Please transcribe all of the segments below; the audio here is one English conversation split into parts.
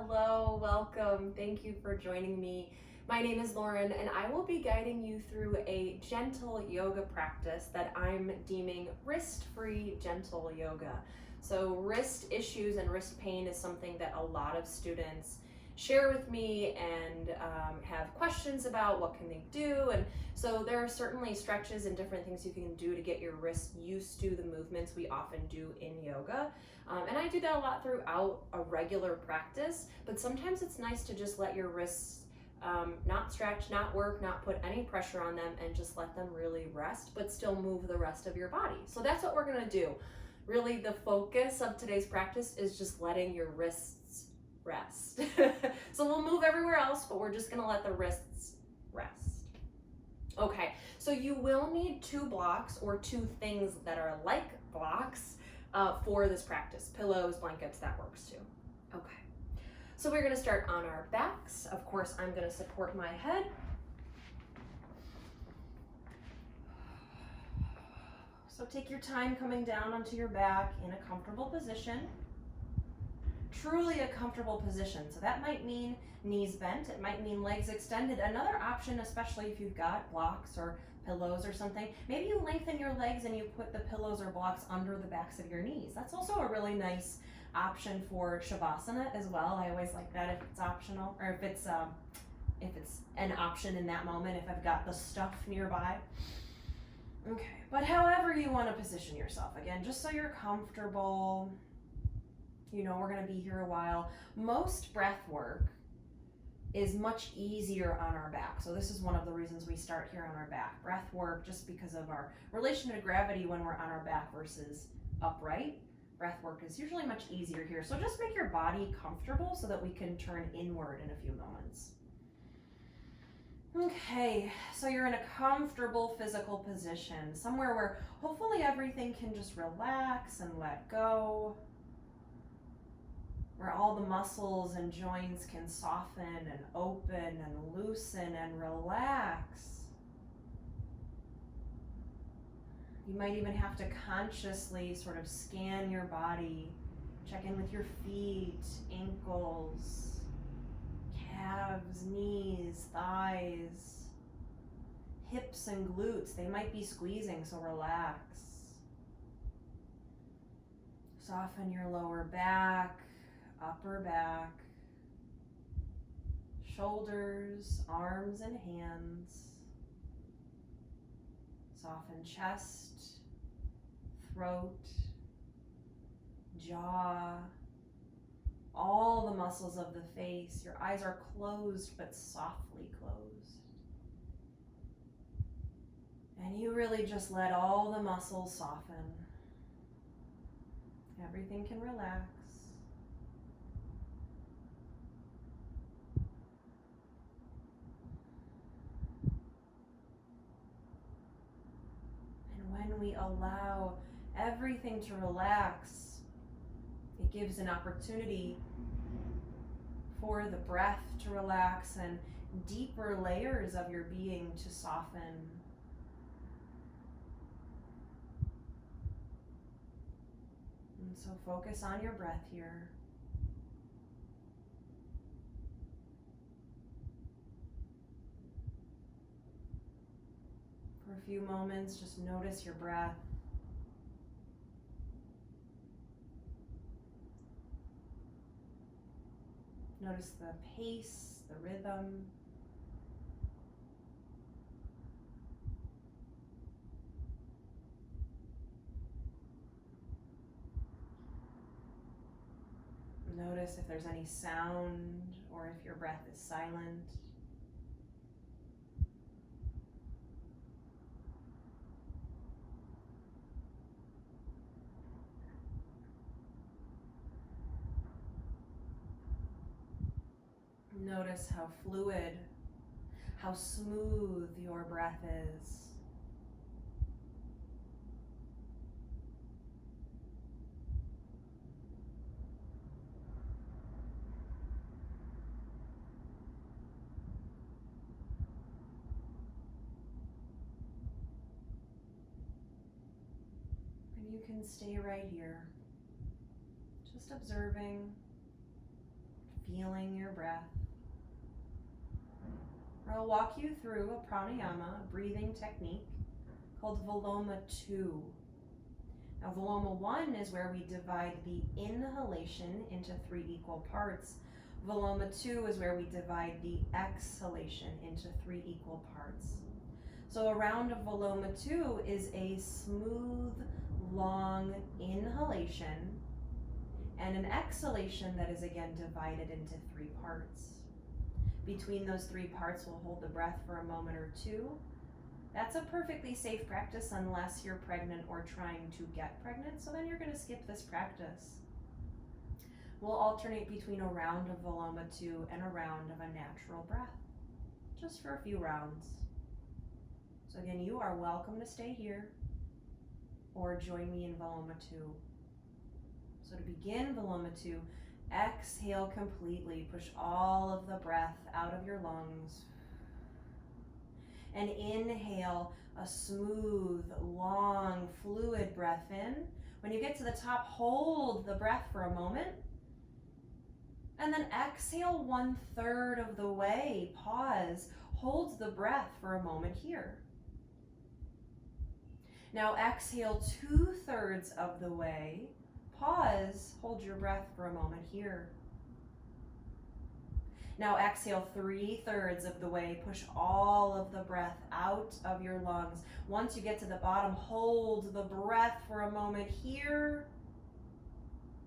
Hello, welcome. Thank you for joining me. My name is Lauren, and I will be guiding you through a gentle yoga practice that I'm deeming wrist-free gentle yoga. So, wrist issues and wrist pain is something that a lot of students share with me and have questions about what can they do. And so there are certainly stretches and different things you can do to get your wrists used to the movements we often do in yoga. And I do that a lot throughout a regular practice, but sometimes it's nice to just let your wrists not stretch, not work, not put any pressure on them, and just let them really rest, but still move the rest of your body. So that's what we're gonna do. Really, the focus of today's practice is just letting your wrists rest. So we'll move everywhere else, but we're just gonna let the wrists rest. Okay, so you will need two blocks or two things that are like blocks for this practice. Pillows, blankets, that works too. Okay, so we're gonna start on our backs. Of course, I'm gonna support my head. So take your time coming down onto your back in a comfortable position. Truly a comfortable position. So that might mean knees bent, it might mean legs extended. Another option, especially if you've got blocks or pillows or something, maybe you lengthen your legs and you put the pillows or blocks under the backs of your knees. That's also a really nice option for Shavasana as well. I always like that if it's optional, or if it's an option in that moment, if I've got the stuff nearby. Okay, but however you want to position yourself, again, just so you're comfortable. You know, we're going to be here a while. Most breath work is much easier on our back. So this is one of the reasons we start here on our back. Breath work, just because of our relation to gravity when we're on our back versus upright. Breath work is usually much easier here. So just make your body comfortable so that we can turn inward in a few moments. Okay, so you're in a comfortable physical position, somewhere where hopefully everything can just relax and let go, where all the muscles and joints can soften and open and loosen and relax. You might even have to consciously sort of scan your body, check in with your feet, ankles, calves, knees, thighs, hips and glutes. They might be squeezing, so relax. Soften your lower back, upper back, shoulders, arms and hands. Soften chest, throat, jaw, all the muscles of the face. Your eyes are closed but softly closed. And you really just let all the muscles soften. Everything can relax. And when we allow everything to relax, it gives an opportunity for the breath to relax and deeper layers of your being to soften. And so focus on your breath here. For a few moments, just notice your breath. Notice the pace, the rhythm. Notice if there's any sound or if your breath is silent. Notice how fluid, how smooth your breath is. And you can stay right here, just observing, feeling your breath. I'll walk you through a pranayama, a breathing technique called Viloma 2. Now, Viloma 1 is where we divide the inhalation into 3 equal parts. Viloma 2 is where we divide the exhalation into 3 equal parts. So a round of Viloma 2 is a smooth, long inhalation and an exhalation that is again divided into 3 parts. Between those 3 parts, we'll hold the breath for a moment or 2. That's a perfectly safe practice unless you're pregnant or trying to get pregnant, so then you're going to skip this practice. We'll alternate between a round of Viloma 2 and a round of a natural breath, just for a few rounds. So again, you are welcome to stay here or join me in Viloma 2. So to begin Viloma 2, exhale completely. Push all of the breath out of your lungs. And inhale a smooth, long, fluid breath in. When you get to the top, hold the breath for a moment. And then exhale 1/3 of the way. Pause. Hold the breath for a moment here. Now exhale 2/3 of the way. Pause. Hold your breath for a moment here. Now exhale 3/3 of the way. Push all of the breath out of your lungs. Once you get to the bottom, hold the breath for a moment here.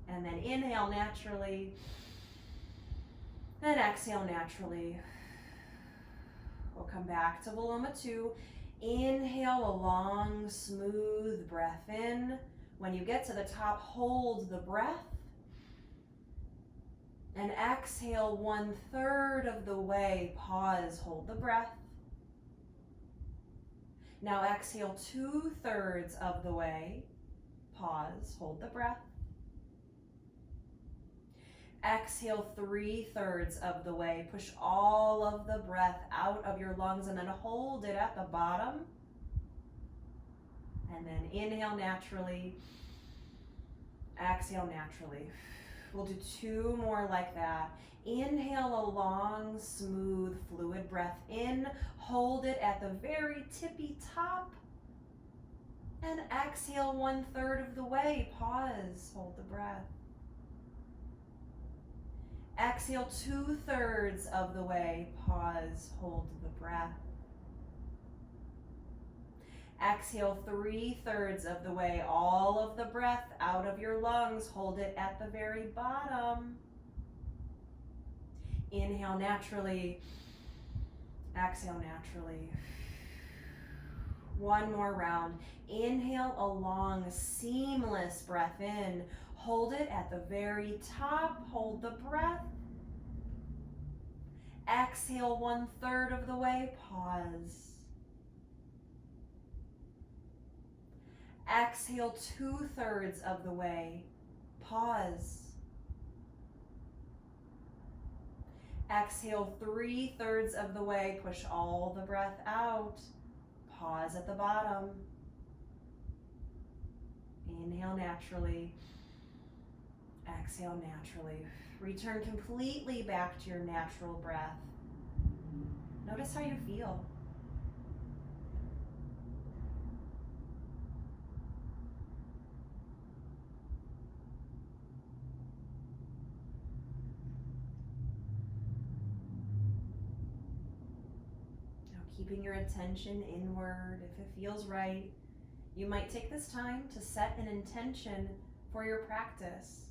And then inhale naturally. And exhale naturally. We'll come back to Viloma 2. Inhale a long, smooth breath in. When you get to the top, hold the breath. And exhale 1/3 of the way. Pause, hold the breath. Now exhale 2/3 of the way. Pause, hold the breath. Exhale 3/3 of the way. Push all of the breath out of your lungs and then hold it at the bottom. And then inhale naturally. Exhale naturally. We'll do 2 more like that. Inhale a long, smooth, fluid breath in. Hold it at the very tippy top. And exhale 1/3 of the way. Pause, hold the breath. Exhale 2/3 of the way. Pause, hold the breath. Exhale 3/3 of the way. All of the breath out of your lungs. Hold it at the very bottom. Inhale naturally. Exhale naturally. 1 more round. Inhale a long, seamless breath in. Hold it at the very top. Hold the breath. Exhale 1/3 of the way. Pause. Exhale 2/3 of the way. Pause. Exhale 3/3 of the way. Push all the breath out. Pause at the bottom. Inhale naturally. Exhale naturally. Return completely back to your natural breath. Notice how you feel. Keeping your attention inward. If it feels right, you might take this time to set an intention for your practice.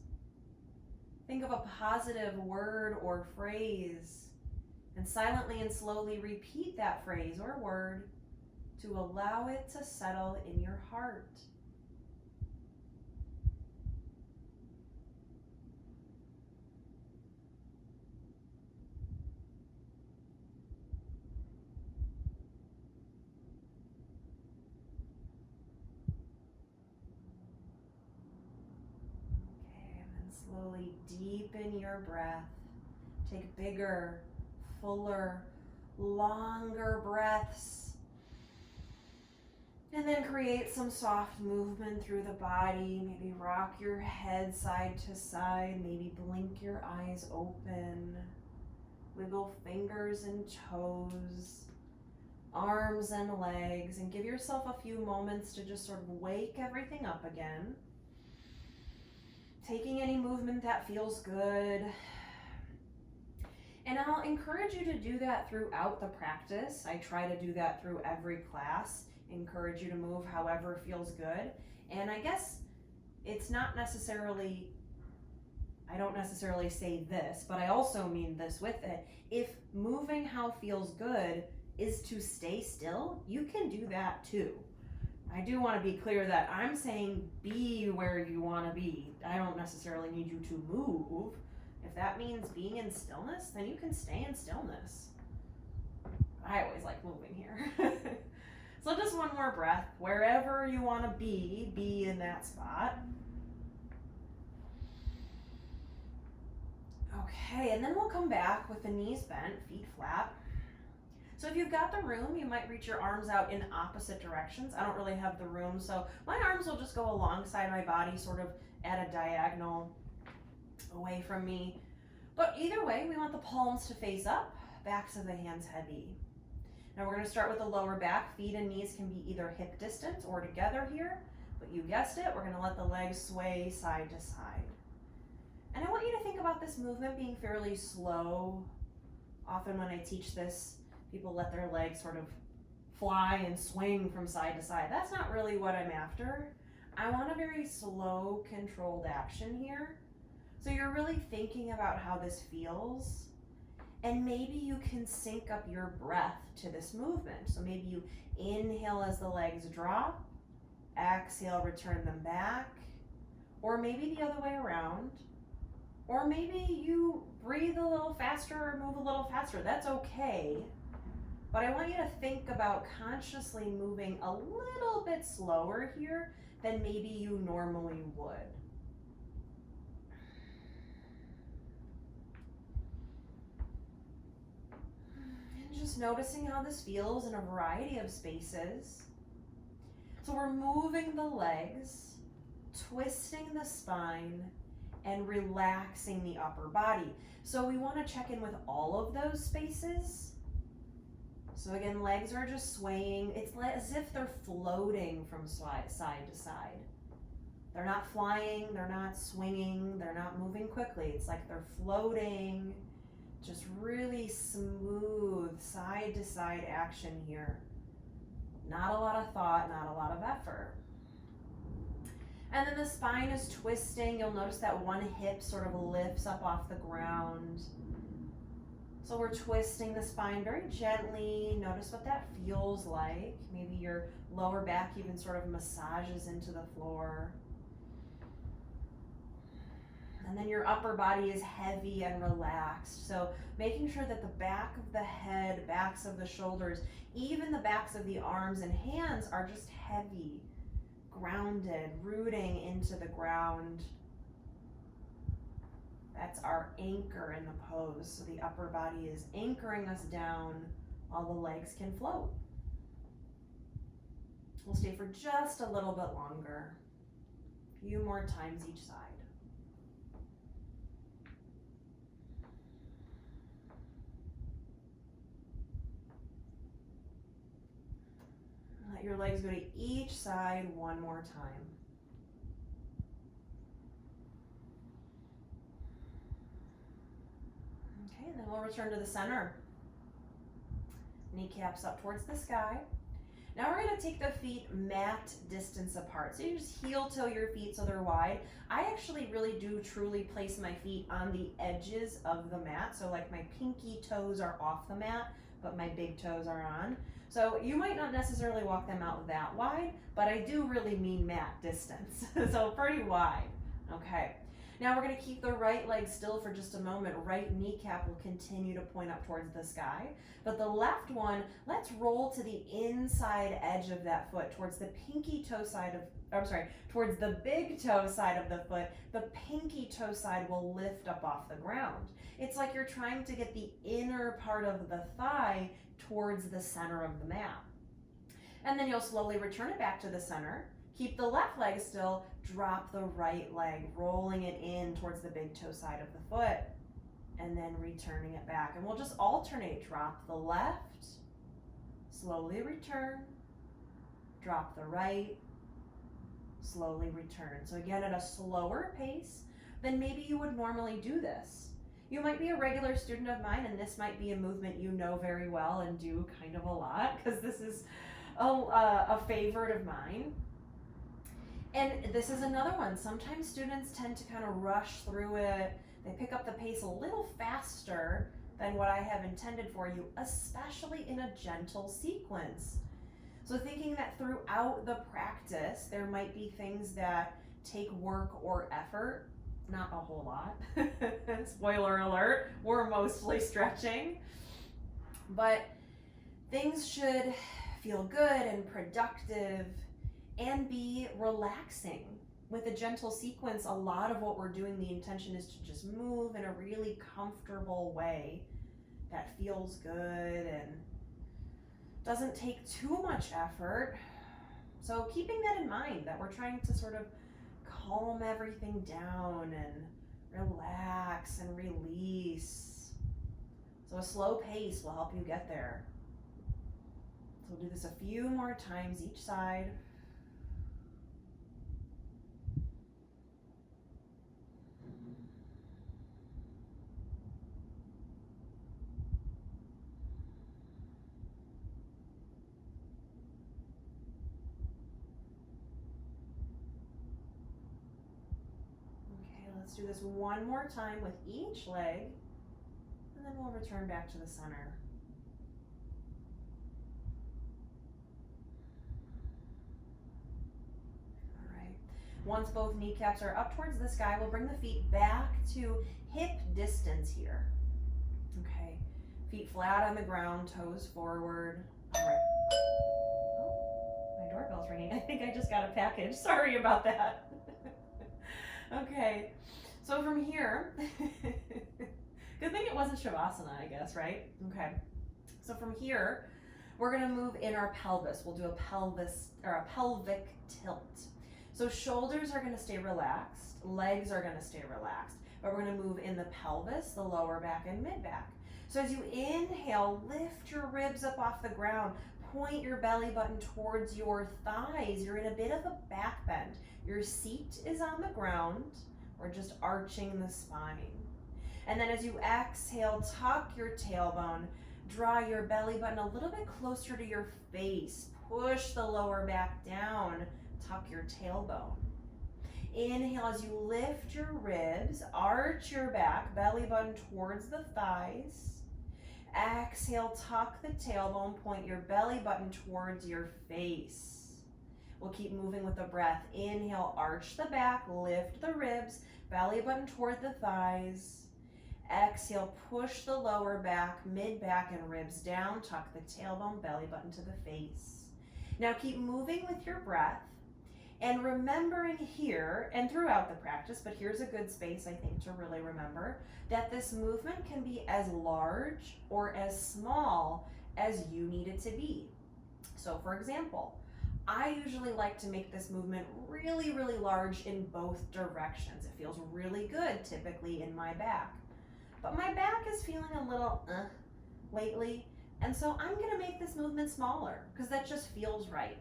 Think of a positive word or phrase and silently and slowly repeat that phrase or word to allow it to settle in your heart. Slowly deepen your breath. Take bigger, fuller, longer breaths. And then create some soft movement through the body. Maybe rock your head side to side. Maybe blink your eyes open. Wiggle fingers and toes, arms and legs, and give yourself a few moments to just sort of wake everything up again. Taking any movement that feels good. And I'll encourage you to do that throughout the practice. I try to do that through every class. Encourage you to move however feels good. And I guess it's not necessarily, I don't necessarily say this, but I also mean this with it. If moving how feels good is to stay still, you can do that too. I do want to be clear that I'm saying be where you want to be. I don't necessarily need you to move. If that means being in stillness, then you can stay in stillness. I always like moving here. So just one more breath. Wherever you want to be in that spot. Okay, and then we'll come back with the knees bent, feet flat. So if you've got the room, you might reach your arms out in opposite directions. I don't really have the room, so my arms will just go alongside my body, sort of at a diagonal away from me. But either way, we want the palms to face up, backs of the hands heavy. Now we're going to start with the lower back. Feet and knees can be either hip distance or together here, but you guessed it, we're going to let the legs sway side to side. And I want you to think about this movement being fairly slow. Often when I teach this, people let their legs sort of fly and swing from side to side. That's not really what I'm after. I want a very slow, controlled action here. So you're really thinking about how this feels, and maybe you can sync up your breath to this movement. So maybe you inhale as the legs drop, exhale, return them back, or maybe the other way around. Or maybe you breathe a little faster or move a little faster. That's okay. But I want you to think about consciously moving a little bit slower here than maybe you normally would. And just noticing how this feels in a variety of spaces. So we're moving the legs, twisting the spine, and relaxing the upper body. So we want to check in with all of those spaces. So again, legs are just swaying. It's as if they're floating from side to side. They're not flying, they're not swinging, they're not moving quickly. It's like they're floating, just really smooth side to side action here. Not a lot of thought, not a lot of effort. And then the spine is twisting. You'll notice that one hip sort of lifts up off the ground. So we're twisting the spine very gently. Notice what that feels like. Maybe your lower back even sort of massages into the floor. And then your upper body is heavy and relaxed. So making sure that the back of the head, backs of the shoulders, even the backs of the arms and hands are just heavy, grounded, rooting into the ground. That's our anchor in the pose. So the upper body is anchoring us down while the legs can float. We'll stay for just a little bit longer. A few more times each side. Let your legs go to each side one more time. Okay, and then we'll return to the center. Kneecaps up towards the sky. Now we're going to take the feet mat distance apart. So you just heel toe your feet so they're wide. I actually really do truly place my feet on the edges of the mat. So like my pinky toes are off the mat, but my big toes are on. So you might not necessarily walk them out that wide, but I do really mean mat distance. So pretty wide. Okay. Now we're going to keep the right leg still for just a moment. Right kneecap will continue to point up towards the sky. But the left one, let's roll to the inside edge of that foot towards the pinky toe side of, towards the big toe side of the foot. The pinky toe side will lift up off the ground. It's like you're trying to get the inner part of the thigh towards the center of the mat. And then you'll slowly return it back to the center. Keep the left leg still, drop the right leg, rolling it in towards the big toe side of the foot, and then and returning it back. And we'll just alternate. Drop the left, slowly return, drop the right, slowly return. So again, at a slower pace than maybe you would normally do this. You might be a regular student of mine, and this might be a movement you know very well and do kind of a lot, because this is a favorite of mine. And this is another one. Sometimes students tend to kind of rush through it. They pick up the pace a little faster than what I have intended for you, especially in a gentle sequence. So thinking that throughout the practice, there might be things that take work or effort, not a whole lot. Spoiler alert, we're mostly stretching. But things should feel good and productive and be relaxing. With a gentle sequence, a lot of what we're doing, the intention is to just move in a really comfortable way that feels good and doesn't take too much effort. So keeping that in mind, that we're trying to sort of calm everything down and relax and release. So a slow pace will help you get there. So we'll do this a few more times each side. Let's do this one more time with each leg, and then we'll return back to the center. All right. Once both kneecaps are up towards the sky, we'll bring the feet back to hip distance here. Okay. Feet flat on the ground, toes forward. All right. Oh, my doorbell's ringing. I think I just got a package. Sorry about that. Okay. So from here, good thing it wasn't Shavasana, I guess, right? Okay. So from here, we're gonna move in our pelvis. We'll do a pelvic tilt. So shoulders are gonna stay relaxed, legs are gonna stay relaxed, but we're gonna move in the pelvis, the lower back and mid back. So as you inhale, lift your ribs up off the ground, point your belly button towards your thighs. You're in a bit of a back bend. Your seat is on the ground. We're just arching the spine. And then as you exhale, tuck your tailbone, draw your belly button a little bit closer to your face, push the lower back down, tuck your tailbone. Inhale as you lift your ribs, arch your back, belly button towards the thighs. Exhale, tuck the tailbone, point your belly button towards your face. We'll keep moving with the breath. Inhale, arch the back, lift the ribs, belly button toward the thighs. Exhale, push the lower back, mid back and ribs down, tuck the tailbone, belly button to the face. Now keep moving with your breath and remembering here and throughout the practice, but here's a good space I think to really remember, that this movement can be as large or as small as you need it to be. So for example, I usually like to make this movement really, really large in both directions. It feels really good typically in my back. But my back is feeling a little lately, and so I'm gonna make this movement smaller because that just feels right.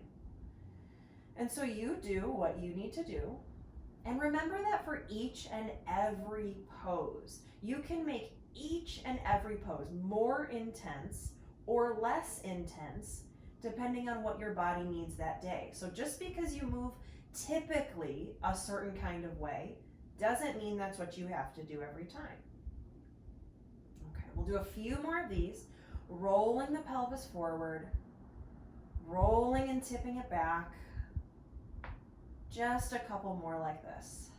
And so you do what you need to do, and remember that for each and every pose, you can make each and every pose more intense or less intense depending on what your body needs that day. So just because you move typically a certain kind of way doesn't mean that's what you have to do every time. Okay, we'll do a few more of these. Rolling the pelvis forward, rolling and tipping it back. Just a couple more like this.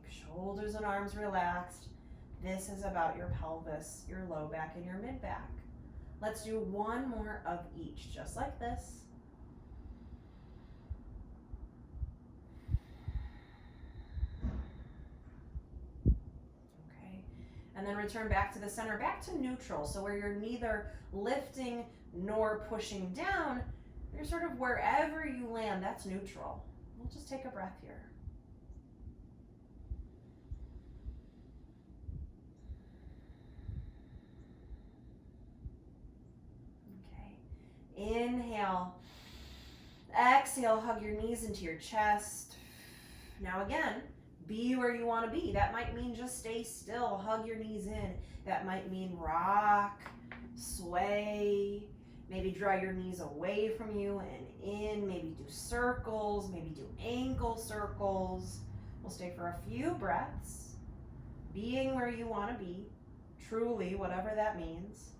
Shoulders and arms relaxed. This is about your pelvis, your low back, and your mid back. Let's do one more of each, just like this. Okay, and then return back to the center, back to neutral. So where you're neither lifting nor pushing down, You're sort of wherever you land, that's neutral. We'll just take a breath here. Okay. Inhale. Exhale, hug your knees into your chest. Now again, be where you want to be. That might mean just stay still, hug your knees in. That might mean rock, sway, maybe draw your knees away from you and in, maybe do circles, maybe do ankle circles. We'll stay for a few breaths, being where you want to be, truly, whatever that means.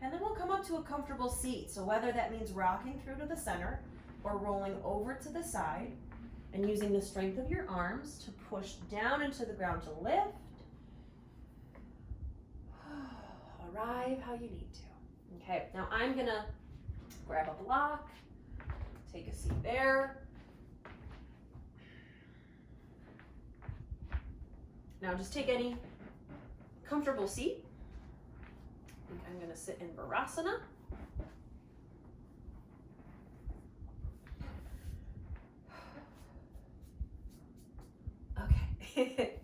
And then we'll come up to a comfortable seat. So whether that means rocking through to the center or rolling over to the side and using the strength of your arms to push down into the ground to lift. Arrive how you need to. Okay, now I'm gonna grab a block, take a seat there. Now just take any comfortable seat. I'm going to sit in Virasana. Okay.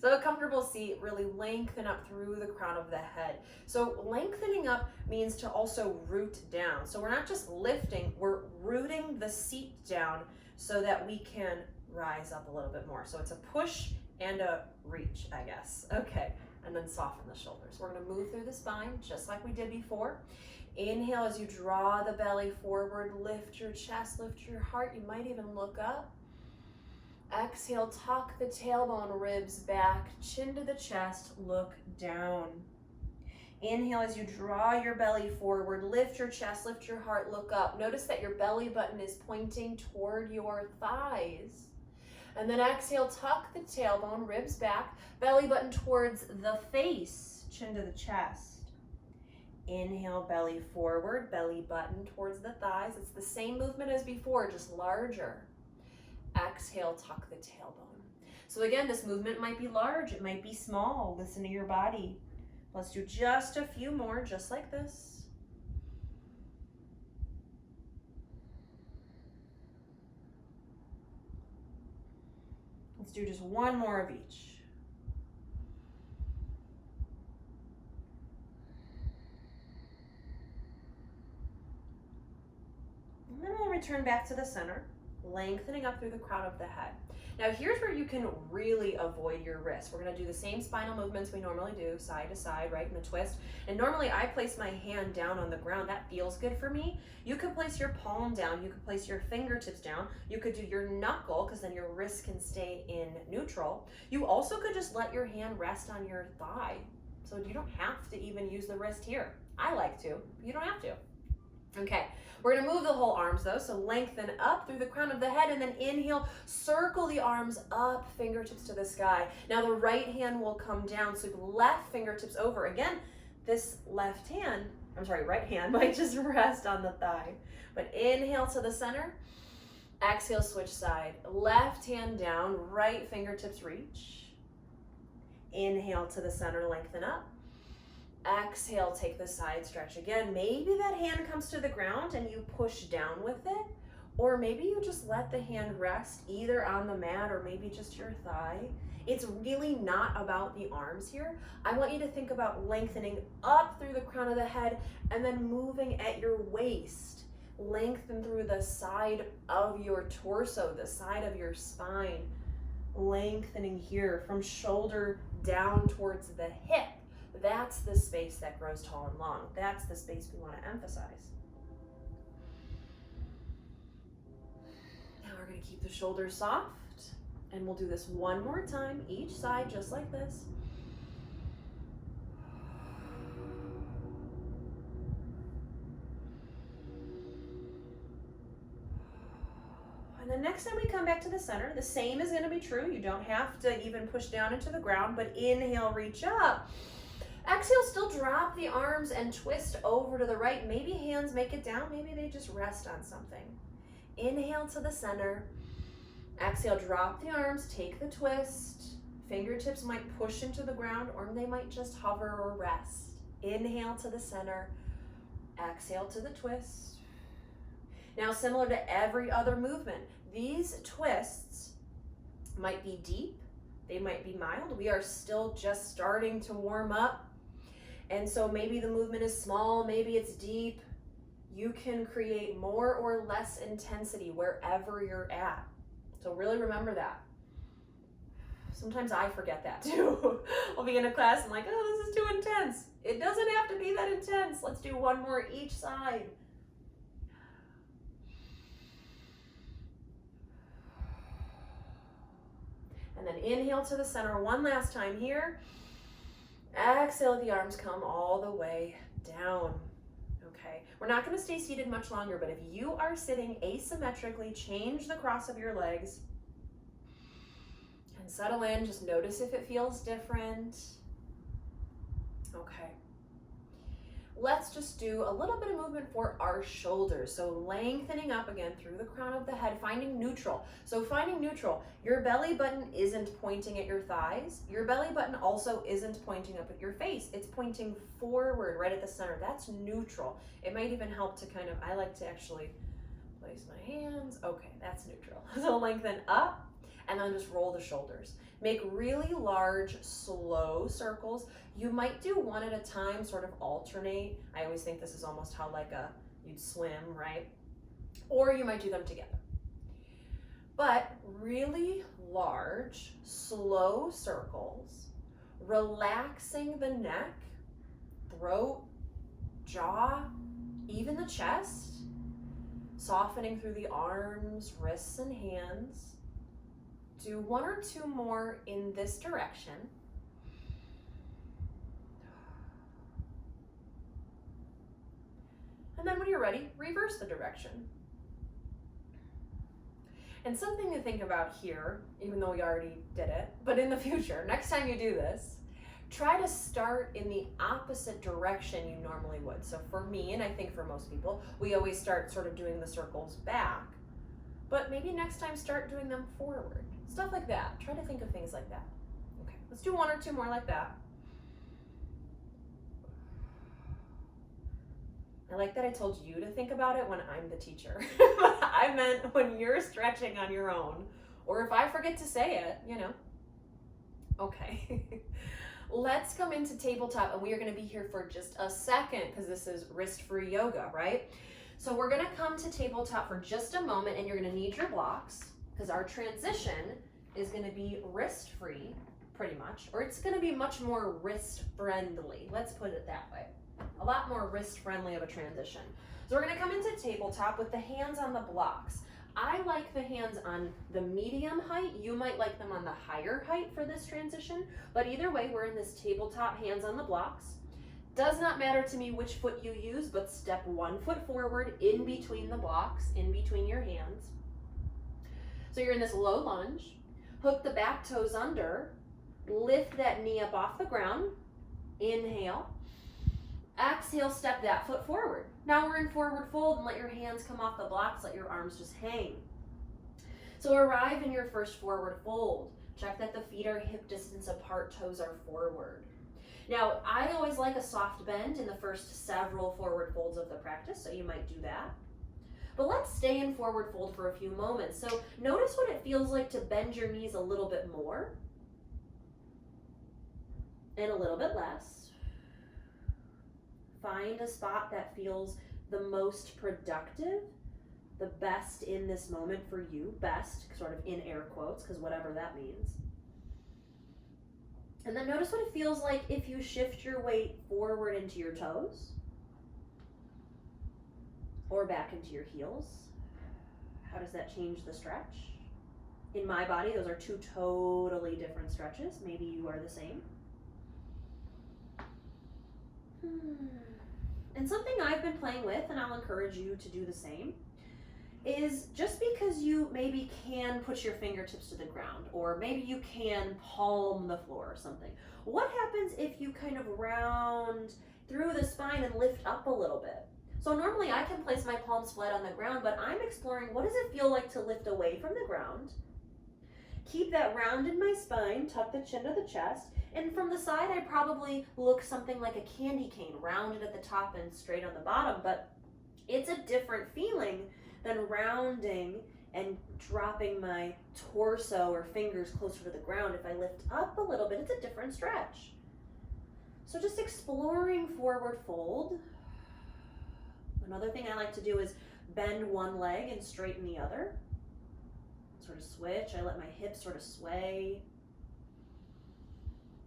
So a comfortable seat, really lengthen up through the crown of the head. So lengthening up means to also root down. So we're not just lifting, we're rooting the seat down so that we can rise up a little bit more. So it's a push and a reach, I guess. Okay. And then soften the shoulders. We're going to move through the spine just like we did before. Inhale as you draw the belly forward, lift your chest, lift your heart. You might even look up. Exhale, tuck the tailbone, ribs back, chin to the chest, look down. Inhale as you draw your belly forward, lift your chest, lift your heart, look up. Notice that your belly button is pointing toward your thighs. And then exhale, tuck the tailbone, ribs back, belly button towards the face, chin to the chest. Inhale, belly forward, belly button towards the thighs. It's the same movement as before, just larger. Exhale, tuck the tailbone. So again, this movement might be large, it might be small. Listen to your body. Let's do just a few more, just like this. Let's do just one more of each. And then we'll return back to the center, lengthening up through the crown of the head. Now here's where you can really avoid your wrist. We're gonna do the same spinal movements we normally do, side to side, right, in the twist. And normally I place my hand down on the ground. That feels good for me. You could place your palm down, you could place your fingertips down, you could do your knuckle, because then your wrist can stay in neutral. You also could just let your hand rest on your thigh. So you don't have to even use the wrist here. I like to, you don't have to. Okay, we're gonna move the whole arms though, so lengthen up through the crown of the head and then inhale, circle the arms up, fingertips to the sky. Now the right hand will come down, so left fingertips over. Again, this right hand might just rest on the thigh. But inhale to the center, exhale, switch side. Left hand down, right fingertips reach. Inhale to the center, lengthen up. Exhale, take the side stretch again. Maybe that hand comes to the ground and you push down with it, or maybe you just let the hand rest either on the mat or maybe just your thigh. It's really not about the arms here. I want you to think about lengthening up through the crown of the head and then moving at your waist. Lengthen through the side of your torso, the side of your spine. Lengthening here from shoulder down towards the hip. That's the space that grows tall and long. That's the space we want to emphasize. Now we're going to keep the shoulders soft, and we'll do this one more time, each side, just like this. And then next time we come back to the center, the same is going to be true. You don't have to even push down into the ground, but inhale, reach up. Exhale, still drop the arms and twist over to the right. Maybe hands make it down, maybe they just rest on something. Inhale to the center. Exhale, drop the arms, take the twist. Fingertips might push into the ground or they might just hover or rest. Inhale to the center, exhale to the twist. Now, similar to every other movement, these twists might be deep, they might be mild. We are still just starting to warm up. And so maybe the movement is small, maybe it's deep. You can create more or less intensity wherever you're at. So really remember that. Sometimes I forget that too. I'll be in a class and like, oh, this is too intense. It doesn't have to be that intense. Let's do one more each side. And then inhale to the center one last time here. Exhale, the arms come all the way down. Okay, we're not going to stay seated much longer, but if you are sitting asymmetrically, change the cross of your legs and settle in. Just notice if it feels different. Okay. Let's just do a little bit of movement for our shoulders. So lengthening up again through the crown of the head, finding neutral. So finding neutral, your belly button isn't pointing at your thighs. Your belly button also isn't pointing up at your face. It's pointing forward right at the center. That's neutral. It might even help to kind of, I like to actually place my hands. Okay, that's neutral. So lengthen up and then just roll the shoulders. Make really large, slow circles. You might do one at a time, sort of alternate. I always think this is almost how you'd swim, right? Or you might do them together. But really large, slow circles, relaxing the neck, throat, jaw, even the chest, softening through the arms, wrists, and hands. Do one or two more in this direction. And then when you're ready, reverse the direction. And something to think about here, even though we already did it, but in the future, next time you do this, try to start in the opposite direction you normally would. So for me, and I think for most people, we always start sort of doing the circles back. But maybe next time start doing them forward. Stuff like that. Try to think of things like that. Okay, let's do one or two more like that. I like that I told you to think about it when I'm the teacher. I meant when you're stretching on your own, or if I forget to say it, you know. Okay, let's come into tabletop, and we are going to be here for just a second because this is wrist-free yoga, right? So we're going to come to tabletop for just a moment, and you're going to need your blocks because our transition is going to be wrist-free, pretty much, or it's going to be much more wrist-friendly. Let's put it that way. A lot more wrist-friendly of a transition. So we're going to come into tabletop with the hands on the blocks. I like the hands on the medium height. You might like them on the higher height for this transition, but either way, we're in this tabletop, hands on the blocks. Does not matter to me which foot you use, but step 1 foot forward in between the blocks, in between your hands. So you're in this low lunge. Hook the back toes under. Lift that knee up off the ground. Inhale. Exhale, step that foot forward. Now we're in forward fold, and let your hands come off the blocks, let your arms just hang. So arrive in your first forward fold. Check that the feet are hip distance apart, toes are forward. Now, I always like a soft bend in the first several forward folds of the practice, so you might do that. But let's stay in forward fold for a few moments. So notice what it feels like to bend your knees a little bit more and a little bit less. Find a spot that feels the most productive, the best in this moment for you, best, sort of in air quotes, because whatever that means. And then notice what it feels like if you shift your weight forward into your toes or back into your heels. How does that change the stretch? In my body, those are two totally different stretches. Maybe you are the same. And something I've been playing with, and I'll encourage you to do the same, is just because you maybe can put your fingertips to the ground, or maybe you can palm the floor or something. What happens if you kind of round through the spine and lift up a little bit? So normally I can place my palms flat on the ground, but I'm exploring what does it feel like to lift away from the ground Keep that round in my spine, tuck the chin to the chest, and from the side I probably look something like a candy cane, rounded at the top and straight on the bottom, but it's a different feeling than rounding and dropping my torso or fingers closer to the ground. If I lift up a little bit, it's a different stretch. So just exploring forward fold. Another thing I like to do is bend one leg and straighten the other. Sort of switch. I let my hips sort of sway.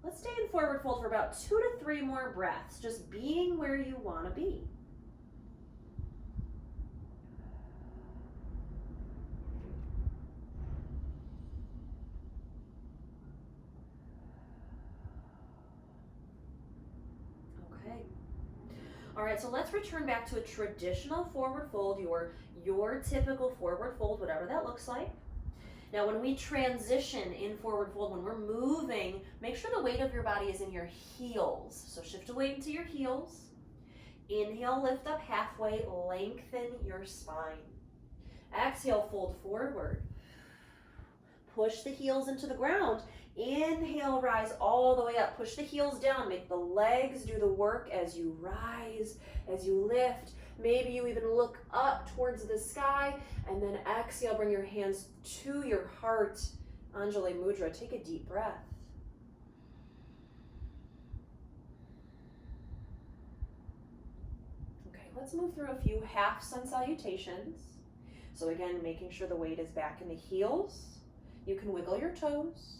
Let's stay in forward fold for about 2 to 3 more breaths, just being where you want to be. Okay. All right, so let's return back to a traditional forward fold, your typical forward fold, whatever that looks like. Now, when we transition in forward fold, when we're moving, make sure the weight of your body is in your heels. So shift the weight into your heels. Inhale, lift up halfway, lengthen your spine. Exhale, fold forward. Push the heels into the ground. Inhale, rise all the way up. Push the heels down. Make the legs do the work as you rise, as you lift. Maybe you even look up towards the sky, and then exhale, bring your hands to your heart. Anjali Mudra, take a deep breath. Okay, let's move through a few half sun salutations. So again, making sure the weight is back in the heels. You can wiggle your toes.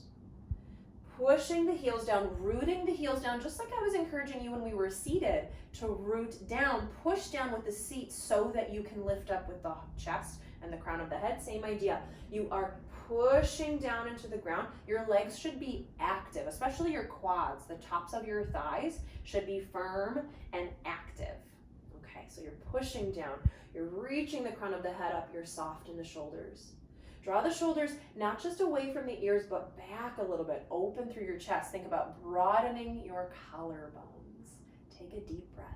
Pushing the heels down, rooting the heels down, just like I was encouraging you when we were seated to root down, push down with the seat so that you can lift up with the chest and the crown of the head. Same idea. You are pushing down into the ground. Your legs should be active, especially your quads. The tops of your thighs should be firm and active. Okay, so you're pushing down. You're reaching the crown of the head up. You're soft in the shoulders. Draw the shoulders not just away from the ears, but back a little bit. Open through your chest. Think about broadening your collarbones. Take a deep breath.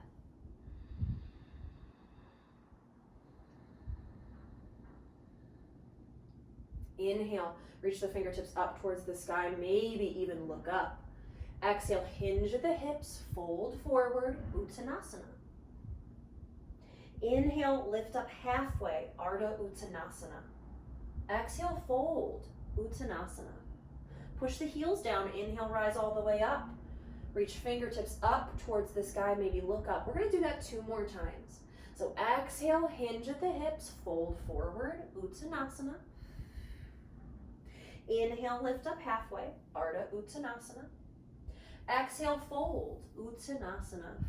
Inhale, reach the fingertips up towards the sky, maybe even look up. Exhale, hinge at the hips, fold forward, Uttanasana. Inhale, lift up halfway, Ardha Uttanasana. Exhale, fold, Uttanasana. Push the heels down, inhale, rise all the way up. Reach fingertips up towards the sky, maybe look up. We're gonna do that 2 more times. So exhale, hinge at the hips, fold forward, Uttanasana. Inhale, lift up halfway, Ardha Uttanasana. Exhale, fold, Uttanasana.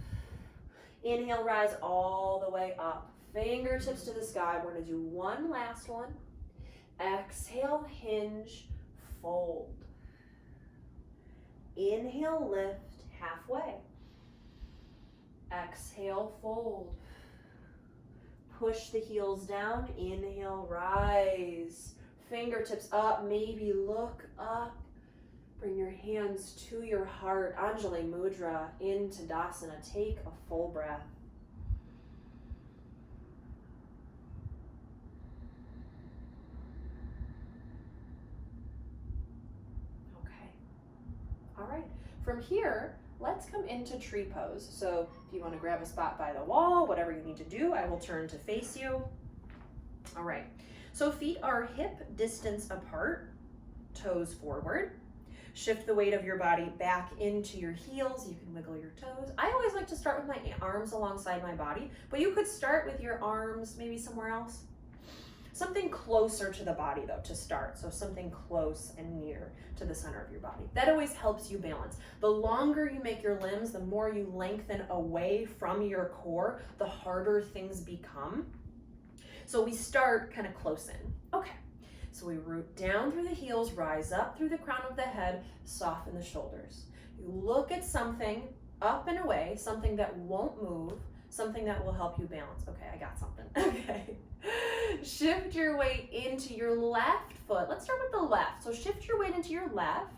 Inhale, rise all the way up. Fingertips to the sky. We're gonna do one last one. Exhale, hinge, fold. Inhale, lift halfway. Exhale, fold. Push the heels down. Inhale, rise. Fingertips up, maybe look up. Bring your hands to your heart. Anjali Mudra in Tadasana. Take a full breath. All right, from here, let's come into tree pose. So if you want to grab a spot by the wall, whatever you need to do, I will turn to face you. All right, so feet are hip distance apart, toes forward. Shift the weight of your body back into your heels. You can wiggle your toes. I always like to start with my arms alongside my body, but you could start with your arms maybe somewhere else. Something closer to the body though to start. So something close and near to the center of your body. That always helps you balance. The longer you make your limbs, the more you lengthen away from your core, the harder things become. So we start kind of close in. Okay, so we root down through the heels, rise up through the crown of the head, soften the shoulders. You look at something up and away, something that won't move, something that will help you balance. Okay, I got something. Okay. Shift your weight into your left foot. Let's start with the left. So shift your weight into your left.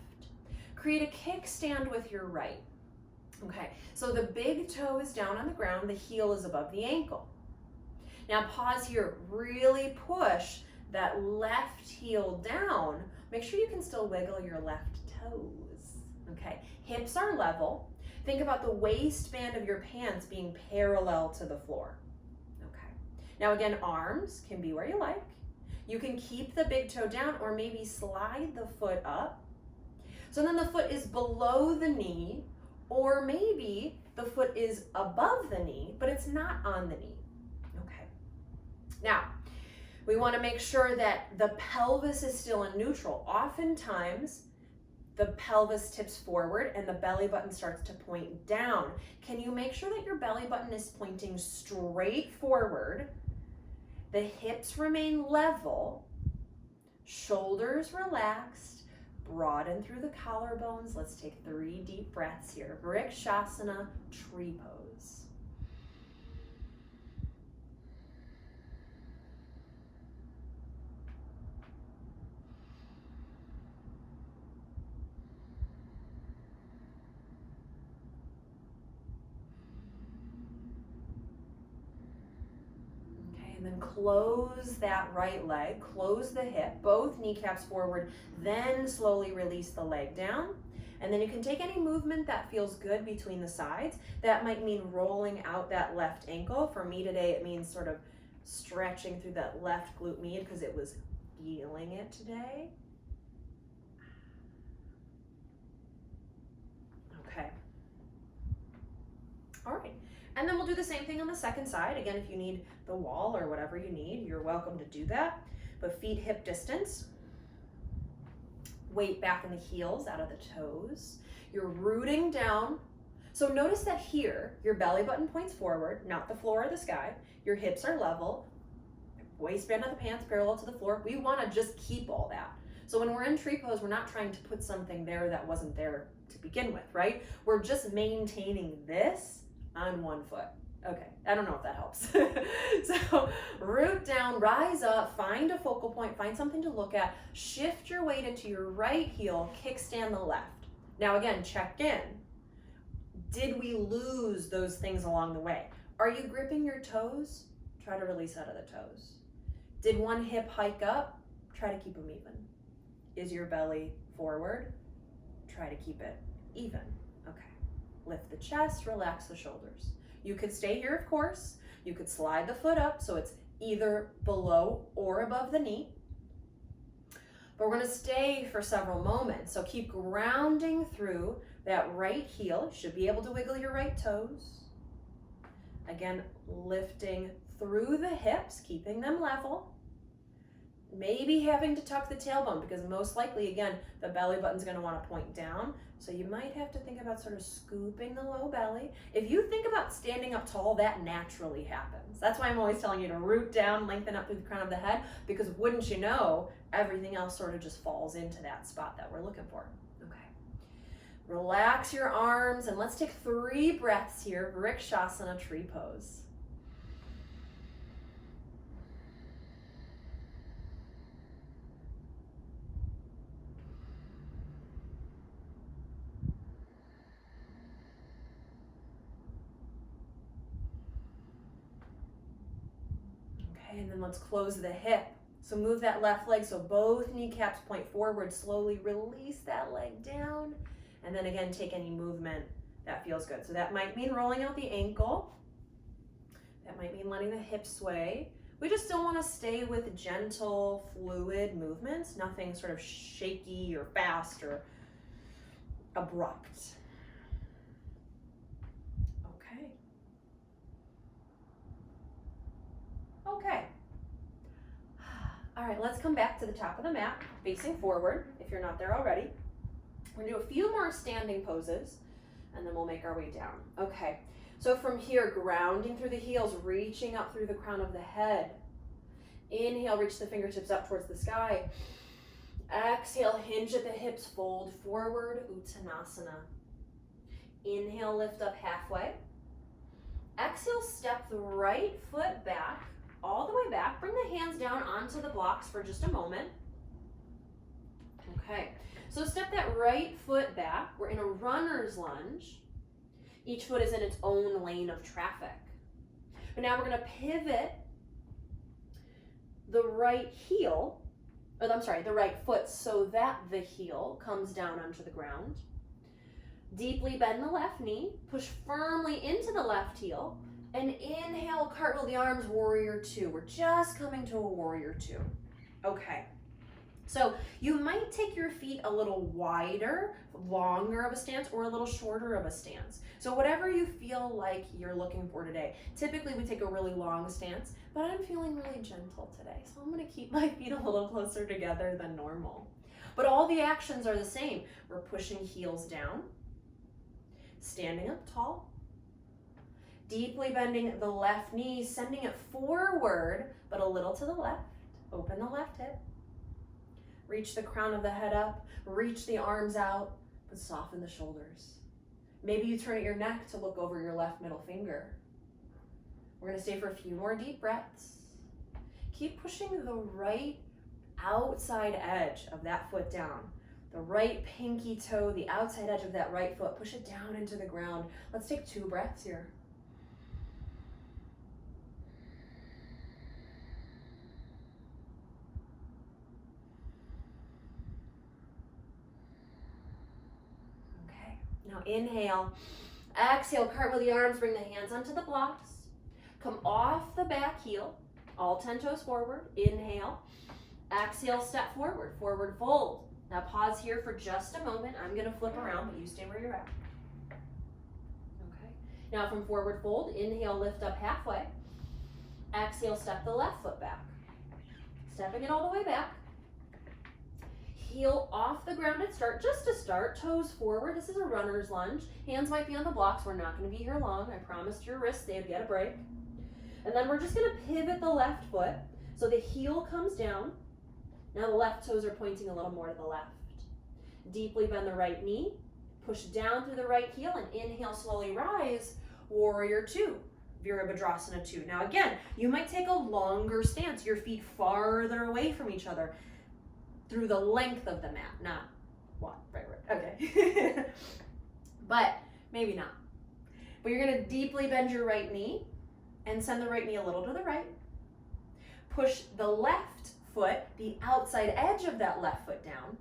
Create a kickstand with your right. Okay, so the big toe is down on the ground, the heel is above the ankle. Now pause here, really push that left heel down. make sure you can still wiggle your left toes. Okay, hips are level. Think about the waistband of your pants being parallel to the floor. Okay, now again, arms can be where you like. You can keep the big toe down or maybe slide the foot up. So then the foot is below the knee, or maybe the foot is above the knee, but it's not on the knee. Okay. Now, we want to make sure that the pelvis is still in neutral. Oftentimes, the pelvis tips forward and the belly button starts to point down. Can you make sure that your belly button is pointing straight forward? The hips remain level, shoulders relaxed, broaden through the collarbones. Let's take 3 deep breaths here. Vrikshasana, tree pose. And then close that right leg, close the hip, both kneecaps forward, then slowly release the leg down. And then you can take any movement that feels good between the sides. That might mean rolling out that left ankle. For me today, it means sort of stretching through that left glute med because it was feeling it today. Okay. All right. And then we'll do the same thing on the second side. Again, if you need the wall or whatever you need, you're welcome to do that. But feet hip distance. Weight back in the heels, out of the toes. You're rooting down. So notice that here, your belly button points forward, not the floor or the sky. Your hips are level. Waistband of the pants parallel to the floor. We want to just keep all that. So when we're in tree pose, we're not trying to put something there that wasn't there to begin with, right? We're just maintaining this on one foot. Okay, I don't know if that helps. So root down, rise up, find a focal point, find something to look at, shift your weight into your right heel, kickstand the left. Now again, check in. Did we lose those things along the way? Are you gripping your toes? Try to release out of the toes. Did one hip hike up? Try to keep them even. Is your belly forward? Try to keep it even. Okay. Lift the chest, relax the shoulders. You could stay here, of course. You could slide the foot up so it's either below or above the knee. But we're gonna stay for several moments. So keep grounding through that right heel. You should be able to wiggle your right toes. Again, lifting through the hips, keeping them level. Maybe having to tuck the tailbone because most likely, again, the belly button's gonna wanna point down. So you might have to think about sort of scooping the low belly. If you think about standing up tall, that naturally happens. That's why I'm always telling you to root down, lengthen up through the crown of the head, because wouldn't you know, everything else sort of just falls into that spot that we're looking for. Okay. Relax your arms and let's take 3 breaths here. Vrikshasana, tree pose. And then let's close the hip. So move that left leg so both kneecaps point forward. Slowly release that leg down. And then again, take any movement that feels good. So that might mean rolling out the ankle. That might mean letting the hip sway. We just still want to stay with gentle, fluid movements. Nothing sort of shaky or fast or abrupt. Okay. All right, let's come back to the top of the mat, facing forward, if you're not there already. We're gonna do a few more standing poses, and then we'll make our way down. Okay, so from here, grounding through the heels, reaching up through the crown of the head. Inhale, reach the fingertips up towards the sky. Exhale, hinge at the hips, fold forward, Uttanasana. Inhale, lift up halfway. Exhale, step the right foot back, all the way back. Bring the hands down onto the blocks for just a moment. Okay, so step that right foot back. We're in a runner's lunge. Each foot is in its own lane of traffic. But now we're gonna pivot the right heel the right foot so that the heel comes down onto the ground. Deeply bend the left knee, push firmly into the left heel, and inhale, cartwheel the arms, warrior two. We're just coming to a warrior two. Okay. So you might take your feet a little wider, longer of a stance, or a little shorter of a stance. So whatever you feel like you're looking for today. Typically we take a really long stance, but I'm feeling really gentle today. So I'm gonna keep my feet a little closer together than normal. But all the actions are the same. We're pushing heels down, standing up tall, deeply bending the left knee, sending it forward, but a little to the left. Open the left hip. Reach the crown of the head up, reach the arms out, but soften the shoulders. Maybe you turn at your neck to look over your left middle finger. We're gonna stay for a few more deep breaths. Keep pushing the right outside edge of that foot down. The right pinky toe, the outside edge of that right foot, push it down into the ground. Let's take 2 breaths here. Now inhale, exhale, cartwheel the arms, bring the hands onto the blocks. Come off the back heel, all 10 toes forward. Inhale, exhale, step forward, forward fold. Now pause here for just a moment. I'm gonna flip around, but you stay where you're at. Okay. Now from forward fold, inhale, lift up halfway. Exhale, step the left foot back. Stepping it all the way back. Heel off the ground at start, just to start, toes forward. This is a runner's lunge. Hands might be on the blocks. We're not gonna be here long. I promised your wrists they'd get a break. And then we're just gonna pivot the left foot. So the heel comes down. Now the left toes are pointing a little more to the left. Deeply bend the right knee. Push down through the right heel and inhale, slowly rise. Warrior two, Virabhadrasana 2. Now again, you might take a longer stance, your feet farther away from each other through the length of the mat, not what, right, okay. But maybe not. But you're gonna deeply bend your right knee and send the right knee a little to the right. Push the left foot, the outside edge of that left foot down.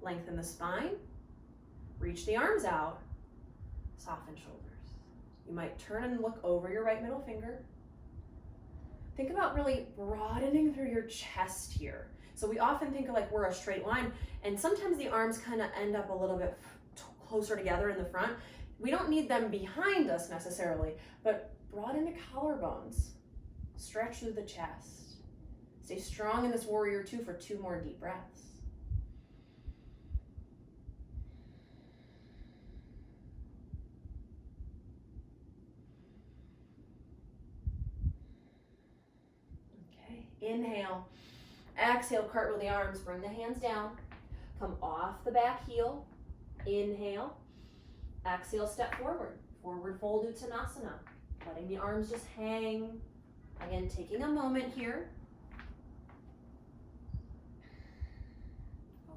Lengthen the spine, reach the arms out, soften shoulders. You might turn and look over your right middle finger. Think about really broadening through your chest here. So we often think like we're a straight line, and sometimes the arms kind of end up a little bit closer together in the front. We don't need them behind us necessarily, but broaden the collarbones. Stretch through the chest. Stay strong in this warrior two for 2 more deep breaths. Okay, inhale. Exhale, cartwheel the arms, bring the hands down. Come off the back heel. Inhale. Exhale, step forward. Forward fold Uttanasana. Letting the arms just hang. Again, taking a moment here.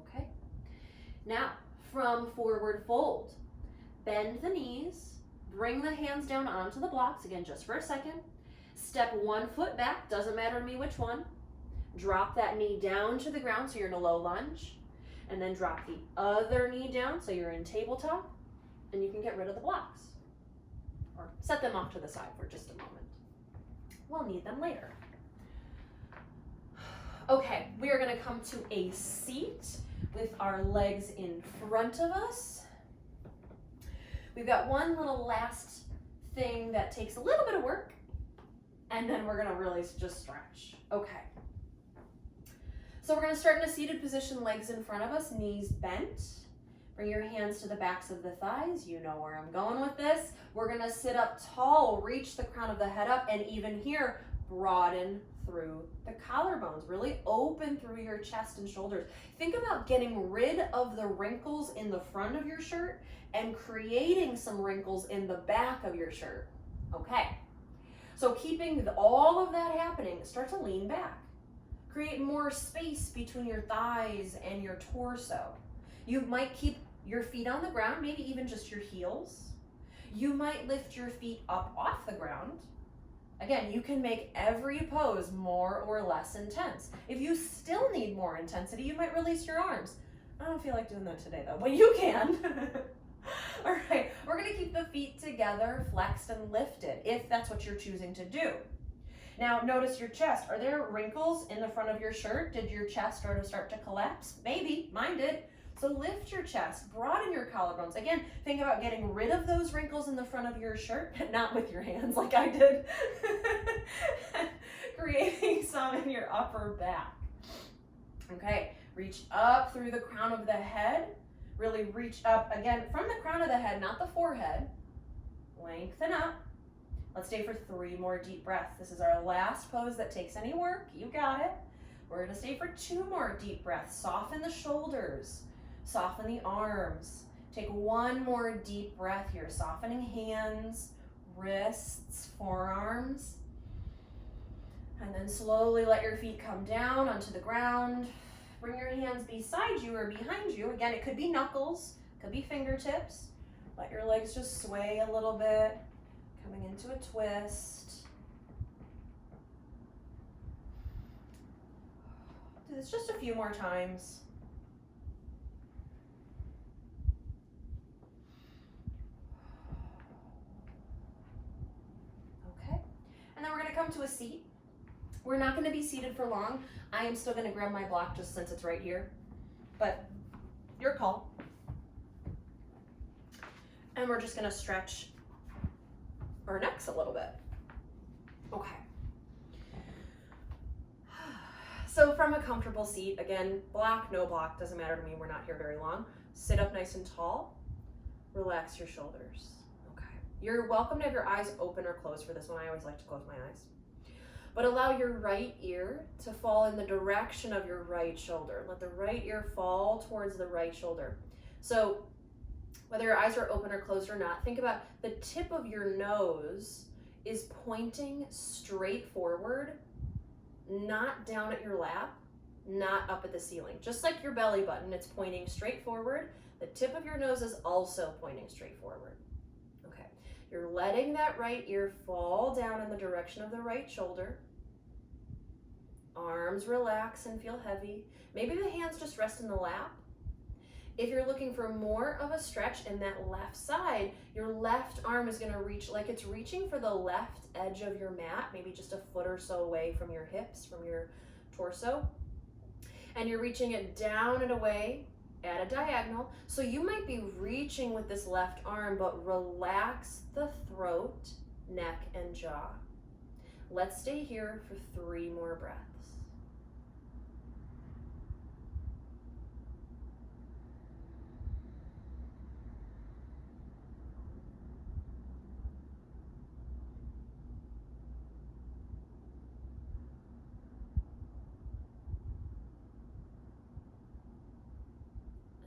Okay. Now, from forward fold, bend the knees. Bring the hands down onto the blocks. Again, just for a second. Step 1 foot back. Doesn't matter to me which one. Drop that knee down to the ground so you're in a low lunge. And then drop the other knee down so you're in tabletop. And you can get rid of the blocks. Or set them off to the side for just a moment. We'll need them later. Okay, we are gonna come to a seat with our legs in front of us. We've got one little last thing that takes a little bit of work. And then we're gonna really just stretch. Okay. So we're gonna start in a seated position, legs in front of us, knees bent. Bring your hands to the backs of the thighs. You know where I'm going with this. We're gonna sit up tall, reach the crown of the head up, and even here, broaden through the collarbones. Really open through your chest and shoulders. Think about getting rid of the wrinkles in the front of your shirt and creating some wrinkles in the back of your shirt. Okay. So keeping all of that happening, start to lean back. Create more space between your thighs and your torso. You might keep your feet on the ground, maybe even just your heels. You might lift your feet up off the ground. Again, you can make every pose more or less intense. If you still need more intensity, you might release your arms. I don't feel like doing that today though, but you can. All right, we're gonna keep the feet together, flexed and lifted, if that's what you're choosing to do. Now, notice your chest. Are there wrinkles in the front of your shirt? Did your chest start to collapse? Maybe, mine did. So lift your chest, broaden your collarbones. Again, think about getting rid of those wrinkles in the front of your shirt, not with your hands like I did. Creating some in your upper back. Okay, reach up through the crown of the head. Really reach up, again, from the crown of the head, not the forehead. Lengthen up. Let's stay for 3 more deep breaths. This is our last pose that takes any work. You got it. We're gonna stay for 2 more deep breaths. Soften the shoulders, soften the arms. Take 1 more deep breath here. Softening hands, wrists, forearms. And then slowly let your feet come down onto the ground. Bring your hands beside you or behind you. Again, it could be knuckles, could be fingertips. Let your legs just sway a little bit. Coming into a twist. Do this just a few more times. Okay, and then we're gonna come to a seat. We're not gonna be seated for long. I am still gonna grab my block just since it's right here, but your call. And we're just gonna stretch our necks a little bit. Okay. So from a comfortable seat, again, block, no block, doesn't matter to me, we're not here very long. Sit up nice and tall, relax your shoulders. Okay. You're welcome to have your eyes open or closed for this one. I always like to close my eyes. But allow your right ear to fall in the direction of your right shoulder. Let the right ear fall towards the right shoulder. So whether your eyes are open or closed or not, think about the tip of your nose is pointing straight forward, not down at your lap, not up at the ceiling. Just like your belly button, it's pointing straight forward. The tip of your nose is also pointing straight forward. Okay, you're letting that right ear fall down in the direction of the right shoulder. Arms relax and feel heavy. Maybe the hands just rest in the lap. If you're looking for more of a stretch in that left side, your left arm is gonna reach like it's reaching for the left edge of your mat, maybe just a foot or so away from your hips, from your torso. And you're reaching it down and away at a diagonal. So you might be reaching with this left arm, but relax the throat, neck, and jaw. Let's stay here for 3 more breaths.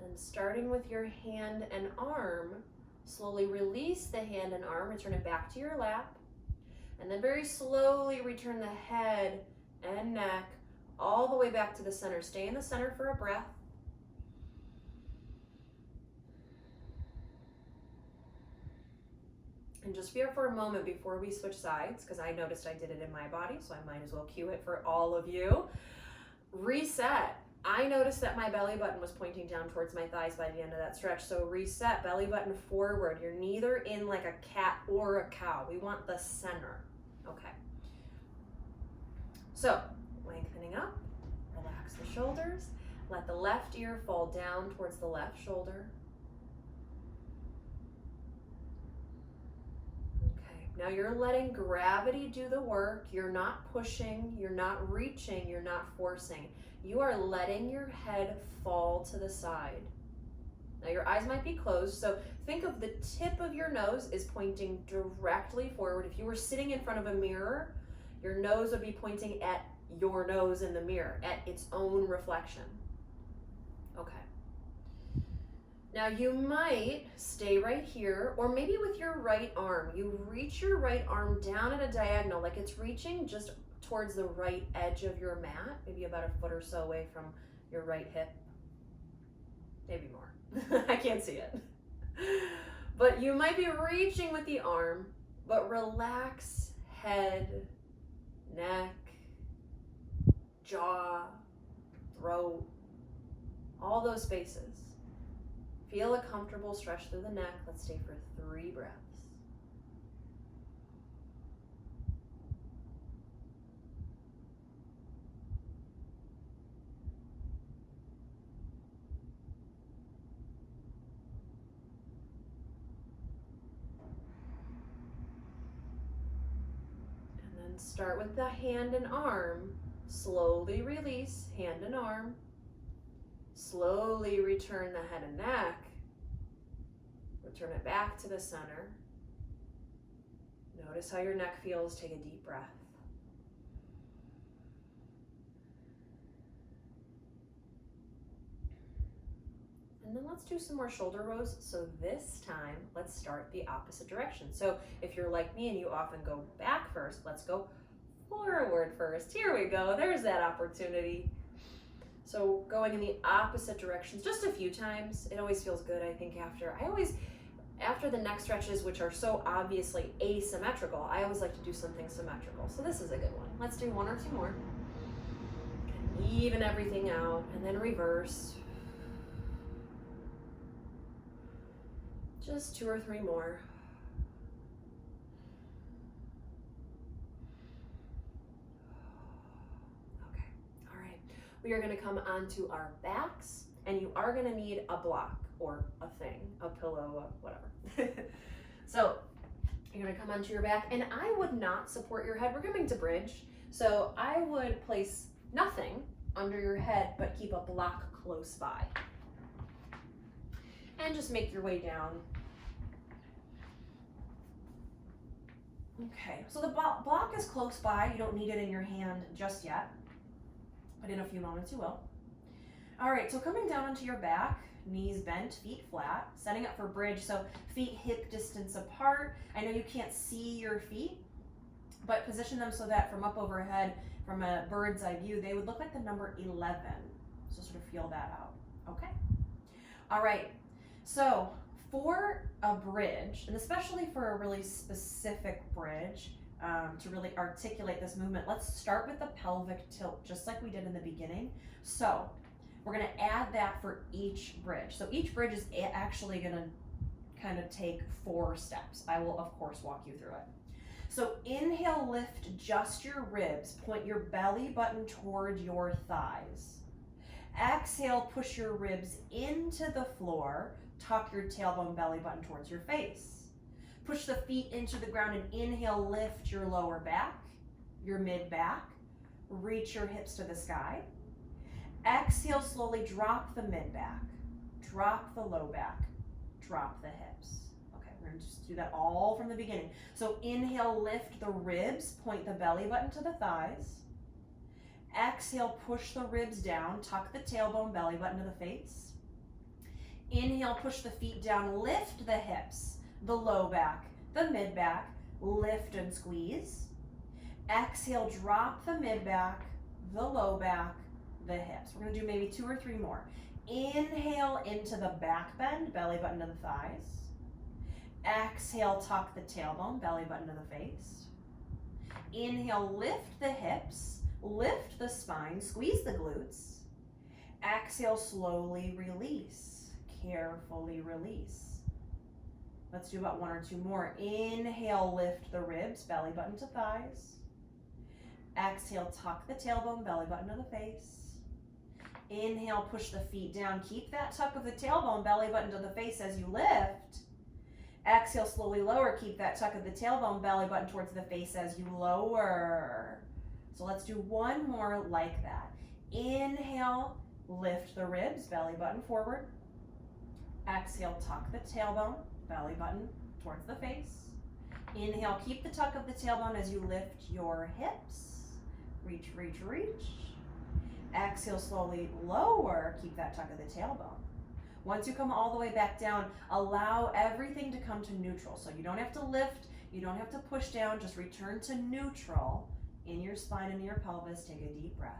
And starting with your hand and arm, slowly release the hand and arm, return it back to your lap, and then very slowly return the head and neck all the way back to the center. Stay in the center for a breath. And just be here for a moment before we switch sides, because I noticed I did it in my body, so I might as well cue it for all of you. Reset. I noticed that my belly button was pointing down towards my thighs by the end of that stretch. So reset, belly button forward. You're neither in like a cat or a cow. We want the center. Okay. So lengthening up, relax the shoulders. Let the left ear fall down towards the left shoulder. Okay, now you're letting gravity do the work. You're not pushing, you're not reaching, you're not forcing. You are letting your head fall to the side. Now your eyes might be closed, so think of the tip of your nose is pointing directly forward. If you were sitting in front of a mirror, your nose would be pointing at your nose in the mirror, at its own reflection. Okay. Now you might stay right here, or maybe with your right arm, you reach your right arm down at a diagonal, like it's reaching just towards the right edge of your mat, maybe about a foot or so away from your right hip, maybe more. I can't see it. But you might be reaching with the arm, but relax head, neck, jaw, throat, all those spaces. Feel a comfortable stretch through the neck. Let's stay for 3 breaths. And then start with the hand and arm. Slowly release hand and arm. Slowly return the head and neck. Return it back to the center. Notice how your neck feels. Take a deep breath. And then let's do some more shoulder rows. So this time, let's start the opposite direction. So if you're like me and you often go back first, let's go forward first. Here we go. There's that opportunity. So going in the opposite directions just a few times. It always feels good, I think, after the neck stretches, which are so obviously asymmetrical, I always like to do something symmetrical. So this is a good one. Let's do 1 or 2 more. Even everything out and then reverse. Just 2 or 3 more. Okay, all right. We are gonna come onto our backs, and you are gonna need a block or a thing, a pillow, whatever. So you're gonna come onto your back, and I would not support your head. We're coming to bridge, so I would place nothing under your head, but keep a block close by. And just make your way down. Okay, so the block is close by. You don't need it in your hand just yet, but in a few moments you will. All right, so coming down onto your back, knees bent, feet flat, setting up for bridge. So feet hip distance apart. I know you can't see your feet, but position them so that from up overhead, from a bird's eye view, they would look like the number 11. So sort of feel that out, okay? All right, so for a bridge, and especially for a really specific bridge, to really articulate this movement, let's start with the pelvic tilt, just like we did in the beginning. So we're gonna add that for each bridge. So each bridge is actually gonna kind of take 4 steps. I will, of course, walk you through it. So inhale, lift just your ribs, point your belly button toward your thighs. Exhale, push your ribs into the floor, tuck your tailbone, belly button towards your face. Push the feet into the ground and inhale, lift your lower back, your mid back, reach your hips to the sky. Exhale, slowly drop the mid back, drop the low back, drop the hips. Okay, we're gonna just do that all from the beginning. So inhale, lift the ribs, point the belly button to the thighs. Exhale, push the ribs down, tuck the tailbone, belly button to the face. Inhale, push the feet down, lift the hips, the low back, the mid back, lift and squeeze. Exhale, drop the mid back, the low back, the hips. We're gonna do maybe 2 or 3 more. Inhale into the back bend, belly button to the thighs. Exhale, tuck the tailbone, belly button to the face. Inhale, lift the hips, lift the spine, squeeze the glutes. Exhale, slowly release. Carefully release. Let's do about 1 or 2 more. Inhale, lift the ribs, belly button to thighs. Exhale, tuck the tailbone, belly button to the face. Inhale, push the feet down. Keep that tuck of the tailbone, belly button to the face as you lift. Exhale, slowly lower. Keep that tuck of the tailbone, belly button towards the face as you lower. So let's do 1 more like that. Inhale, lift the ribs, belly button forward. Exhale, tuck the tailbone, belly button towards the face. Inhale, keep the tuck of the tailbone as you lift your hips. Reach, reach, reach. Exhale, slowly lower, keep that tuck of the tailbone. Once you come all the way back down, allow everything to come to neutral. So you don't have to lift, you don't have to push down, just return to neutral in your spine and your pelvis. Take a deep breath.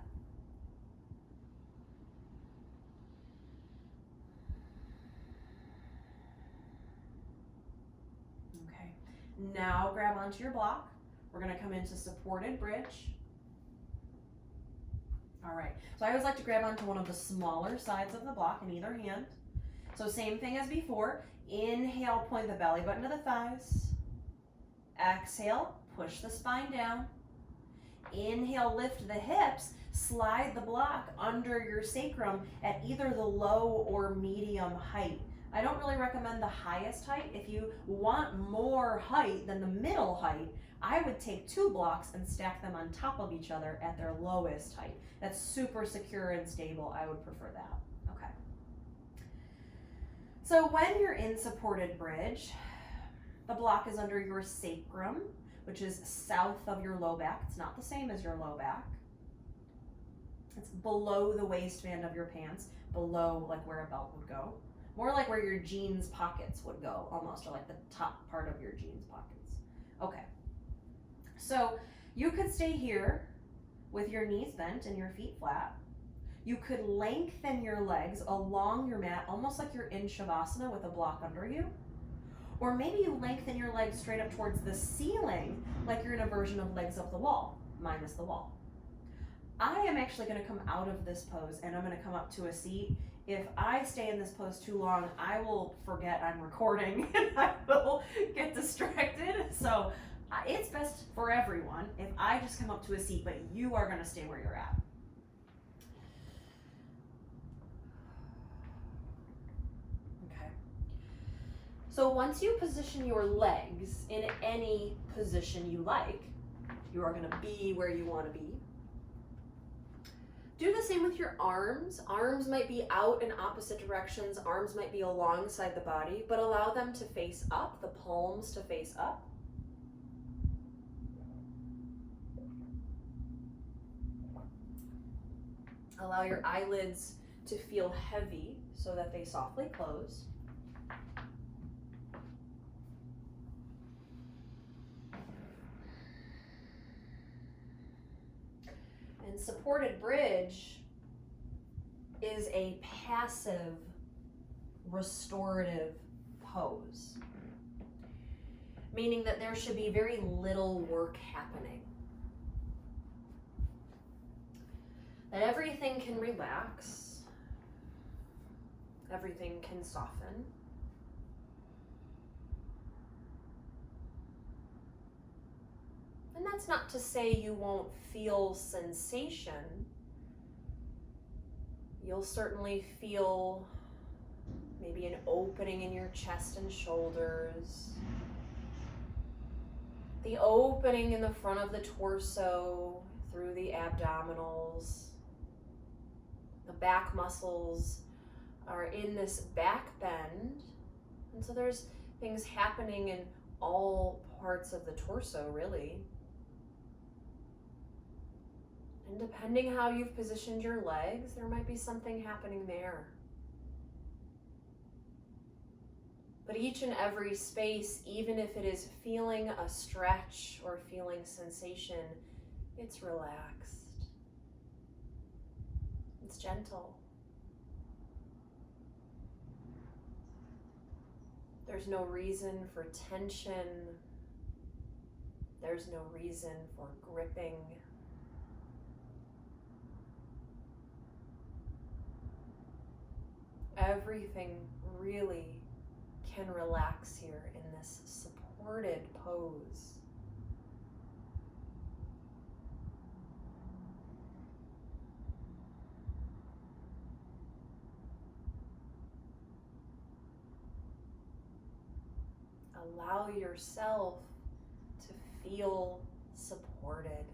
Now grab onto your block, We're gonna come into supported bridge. All right, so I always like to grab onto one of the smaller sides of the block in either hand. So same thing as before. Inhale, point the belly button to the thighs. Exhale, push the spine down. Inhale, lift the hips. Slide the block under your sacrum at either the low or medium height. I don't really recommend the highest height. If you want more height than the middle height, I would take 2 blocks and stack them on top of each other at their lowest height. That's super secure and stable. I would prefer that. Okay. So when you're in supported bridge, the block is under your sacrum, which is south of your low back. It's not the same as your low back. It's below the waistband of your pants, below like where a belt would go. More like where your jeans pockets would go, almost, or like the top part of your jeans pockets. Okay. So you could stay here with your knees bent and your feet flat. You could lengthen your legs along your mat, almost like you're in Shavasana with a block under you. Or maybe you lengthen your legs straight up towards the ceiling, like you're in a version of legs up the wall, minus the wall. I am actually going to come out of this pose and I'm going to come up to a seat. If I stay in this pose too long, I will forget I'm recording and I will get distracted. So it's best for everyone if I just come up to a seat, but you are going to stay where you're at. Okay. So once you position your legs in any position you like, you are going to be where you want to be. Do the same with your arms. Arms might be out in opposite directions. Arms might be alongside the body, but allow them to face up, the palms to face up. Allow your eyelids to feel heavy so that they softly close. And supported bridge is a passive restorative pose, meaning that there should be very little work happening. That everything can relax, everything can soften. And that's not to say you won't feel sensation. You'll certainly feel maybe an opening in your chest and shoulders, the opening in the front of the torso through the abdominals. The back muscles are in this back bend, and so there's things happening in all parts of the torso, really. And depending how you've positioned your legs, there might be something happening there. But each and every space, even if it is feeling a stretch or feeling sensation, it's relaxed. It's gentle. There's no reason for tension. There's no reason for gripping. Everything really can relax here in this supported pose. Allow yourself to feel supported.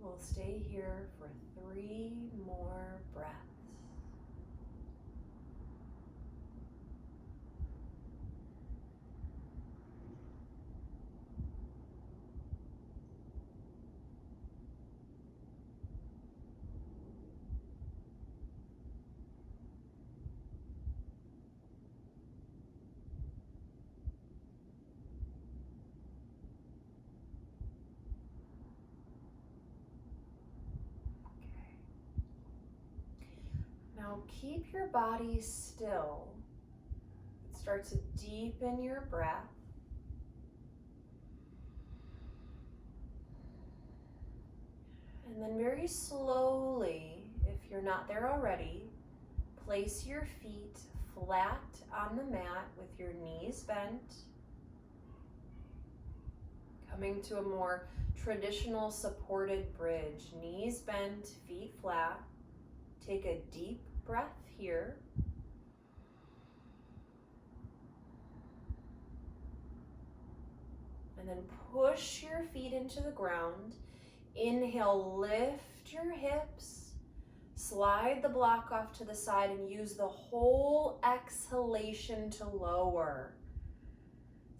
We'll stay here for 3 more breaths. keep your body still. Start to deepen your breath. And then very slowly, if you're not there already, place your feet flat on the mat with your knees bent. Coming to a more traditional supported bridge. Knees bent, feet flat. Take a deep breath here. And then push your feet into the ground. Inhale, lift your hips. Slide the block off to the side and use the whole exhalation to lower.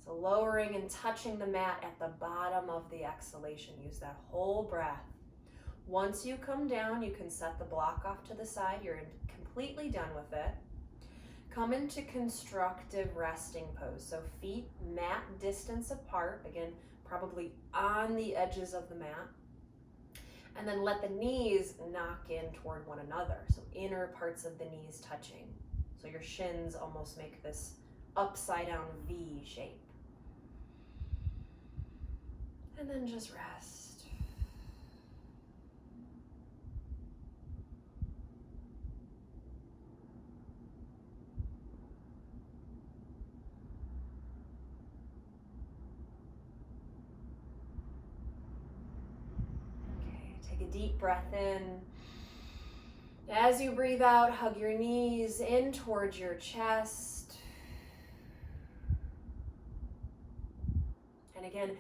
So lowering and touching the mat at the bottom of the exhalation. Use that whole breath. Once you come down, you can set the block off to the side. You're completely done with it. Come into constructive resting pose. So feet mat distance apart. Again, probably on the edges of the mat. And then let the knees knock in toward one another. So inner parts of the knees touching. So your shins almost make this upside down V shape. And then just rest. Take a deep breath in. As you breathe out, hug your knees in towards your chest. And again,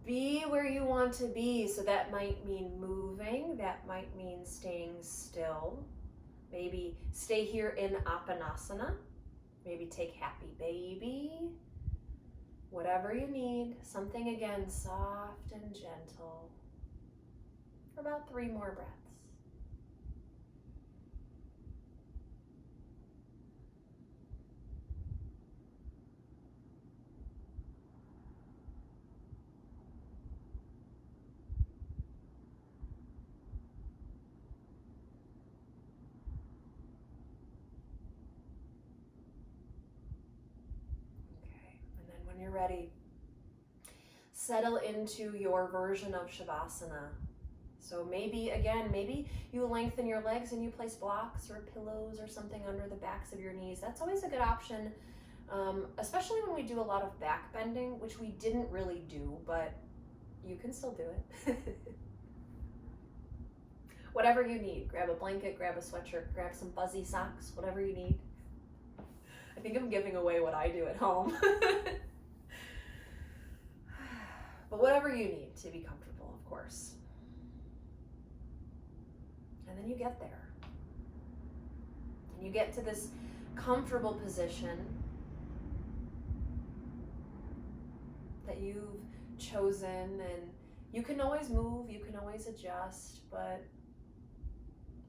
be where you want to be. So that might mean moving. That might mean staying still. Maybe stay here in Apanasana. Maybe take happy baby. Whatever you need. Something again, soft and gentle. For about 3 more breaths. When you're ready, settle into your version of Shavasana. So maybe you lengthen your legs and you place blocks or pillows or something under the backs of your knees. That's always a good option, especially when we do a lot of back bending, which we didn't really do, but you can still do it. Whatever you need. Grab a blanket, grab a sweatshirt, grab some fuzzy socks, whatever you need. I think I'm giving away what I do at home. But whatever you need to be comfortable, of course. And then you get there. And you get to this comfortable position that you've chosen, and you can always move, you can always adjust, but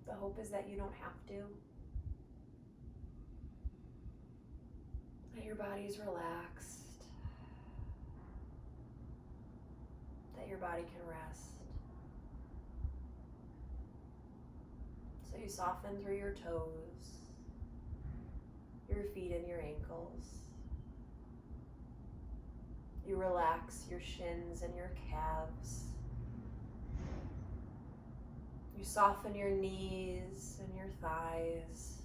the hope is that you don't have to. That your body is relaxed. That your body can rest. So you soften through your toes, your feet and your ankles. You relax your shins and your calves. You soften your knees and your thighs.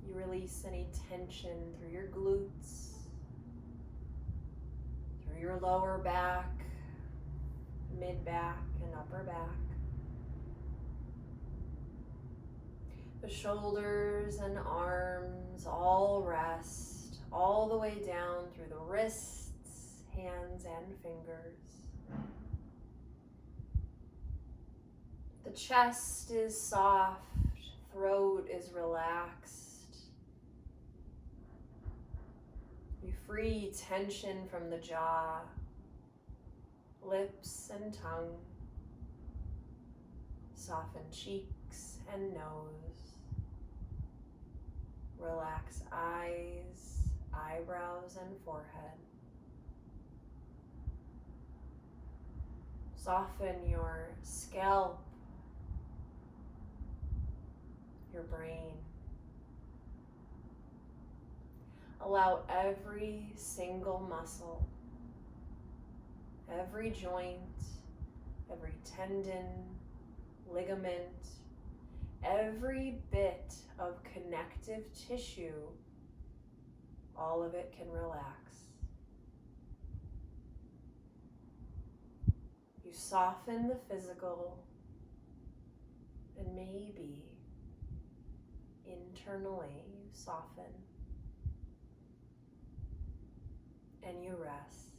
You release any tension through your glutes, through your lower back, mid-back, and upper back. The shoulders and arms all rest, all the way down through the wrists, hands, and fingers. The chest is soft, throat is relaxed. You free tension from the jaw, lips and tongue. Soften cheeks and nose. Relax eyes, eyebrows, and forehead. Soften your scalp, your brain. Allow every single muscle, every joint, every tendon, ligament, every bit of connective tissue, all of it can relax. You soften the physical, and maybe internally you soften and you rest.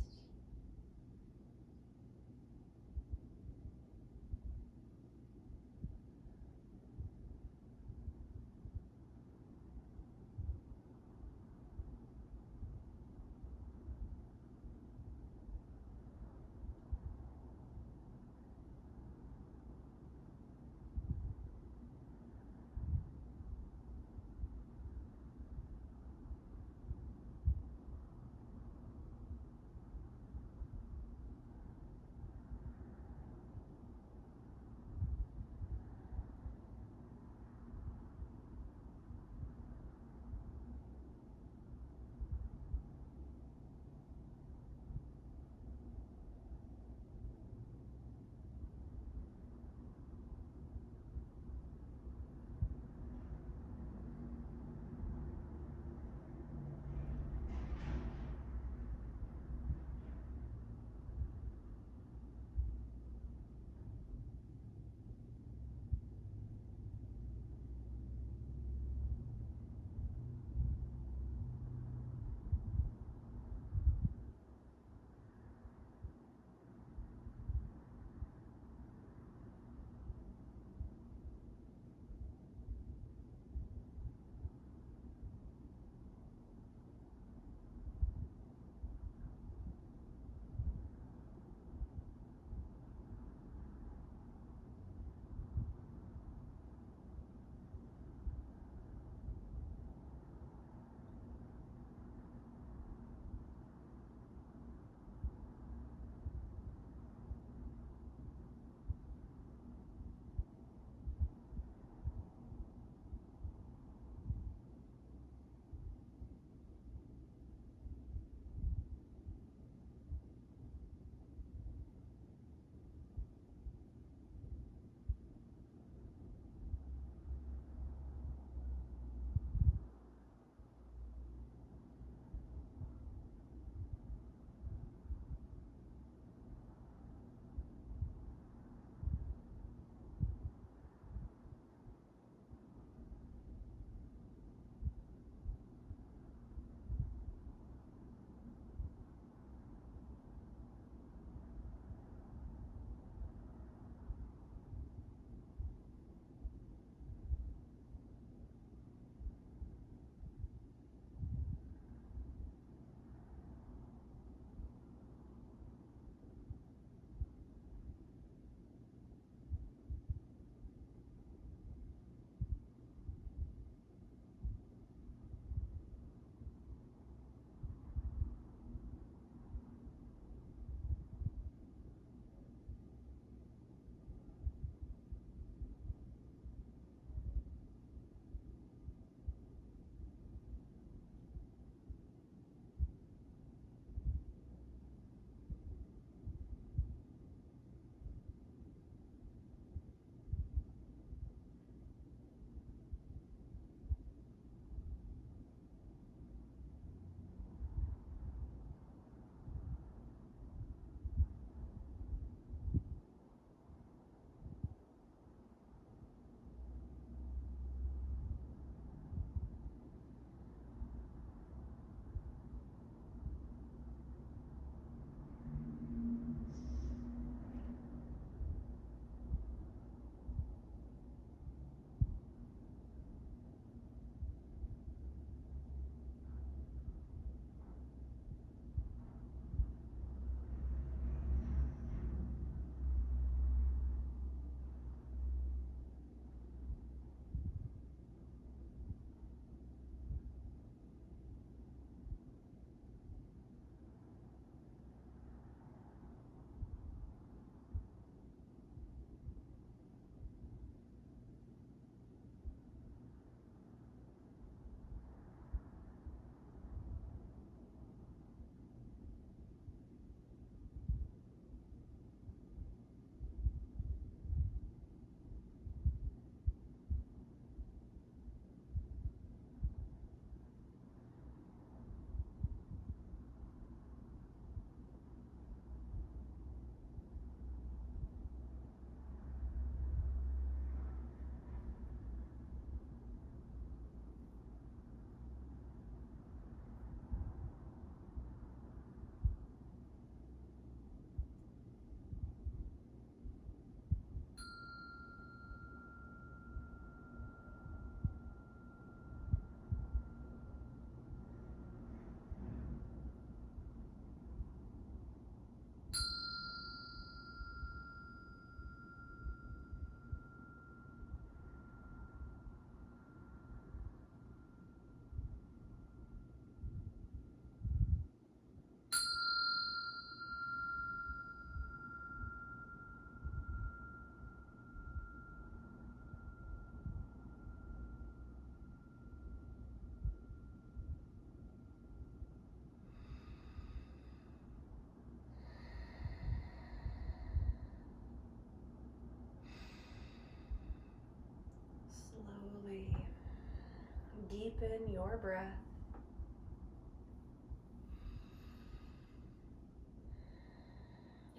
deepen your breath.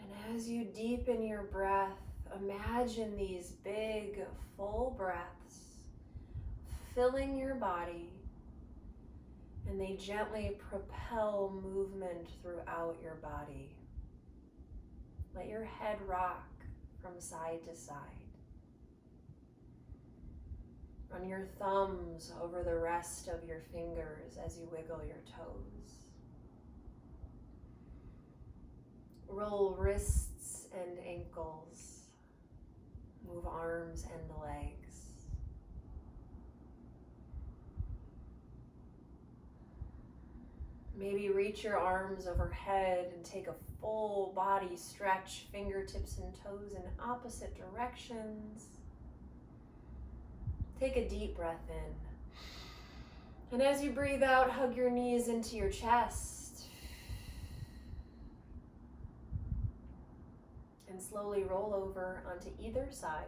And as you deepen your breath, imagine these big, full breaths filling your body, and they gently propel movement throughout your body. Let your head rock from side to side. Run your thumbs over the rest of your fingers as you wiggle your toes. Roll wrists and ankles. Move arms and legs. Maybe reach your arms overhead and take a full body stretch, fingertips and toes in opposite directions. Take a deep breath in. And as you breathe out, hug your knees into your chest. And slowly roll over onto either side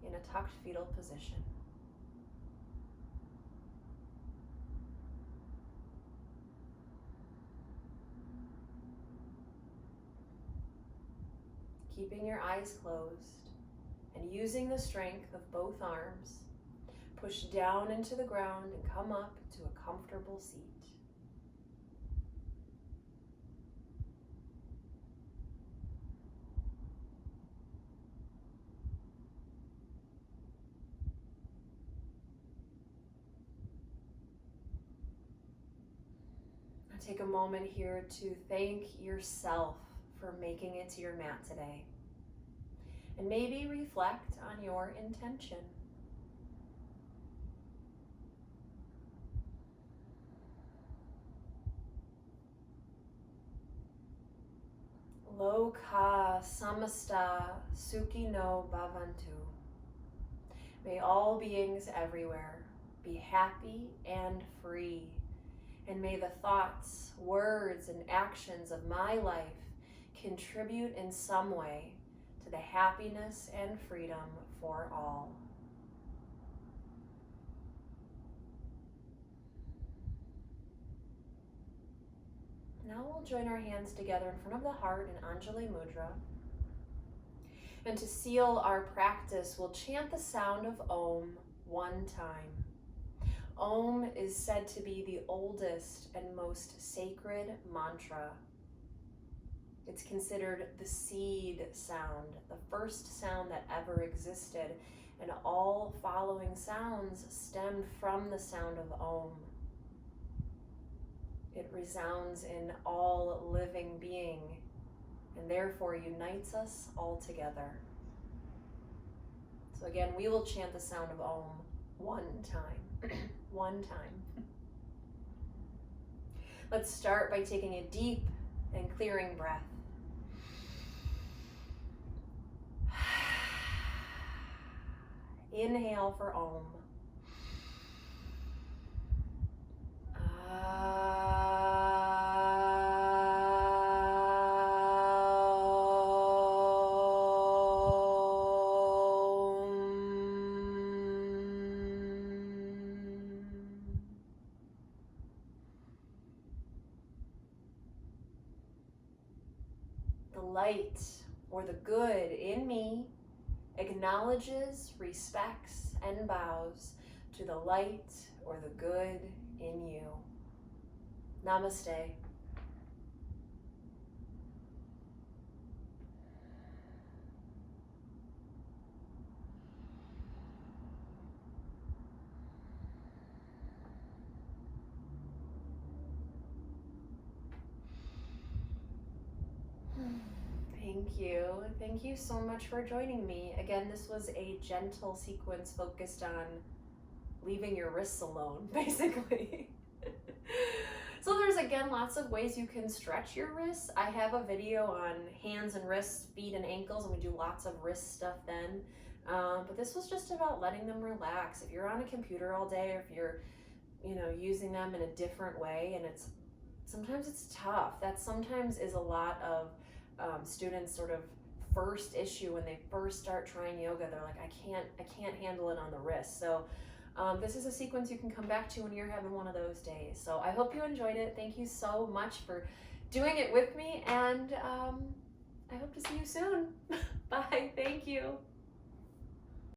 in a tucked fetal position. Keeping your eyes closed and using the strength of both arms, push down into the ground and come up to a comfortable seat. Now take a moment here to thank yourself for making it to your mat today. And maybe reflect on your intention. Loka samasta sukhi no bhavantu. May all beings everywhere be happy and free. And may the thoughts, words, and actions of my life contribute in some way to the happiness and freedom for all. Now we'll join our hands together in front of the heart in Anjali Mudra. And to seal our practice, we'll chant the sound of Om one time. Om is said to be the oldest and most sacred mantra. It's considered the seed sound, the first sound that ever existed, and all following sounds stemmed from the sound of Om. It resounds in all living being, and therefore unites us all together. So again, we will chant the sound of Om one time. One time. Let's start by taking a deep and clearing breath. Inhale for Om. The light or the good in me acknowledges, respects, and bows to the light or the good in you. Namaste. Thank you. Thank you so much for joining me. Again, this was a gentle sequence focused on leaving your wrists alone, basically. So there's, again, lots of ways you can stretch your wrists. I have a video on hands and wrists, feet and ankles, and we do lots of wrist stuff then. But this was just about letting them relax. If you're on a computer all day, or if you're, using them in a different way, and sometimes it's tough. That sometimes is a lot of students' sort of first issue when they first start trying yoga. They're like, I can't handle it on the wrist. So This is a sequence you can come back to when you're having one of those days. So I hope you enjoyed it. Thank you so much for doing it with me, and I hope to see you soon. Bye. Thank you.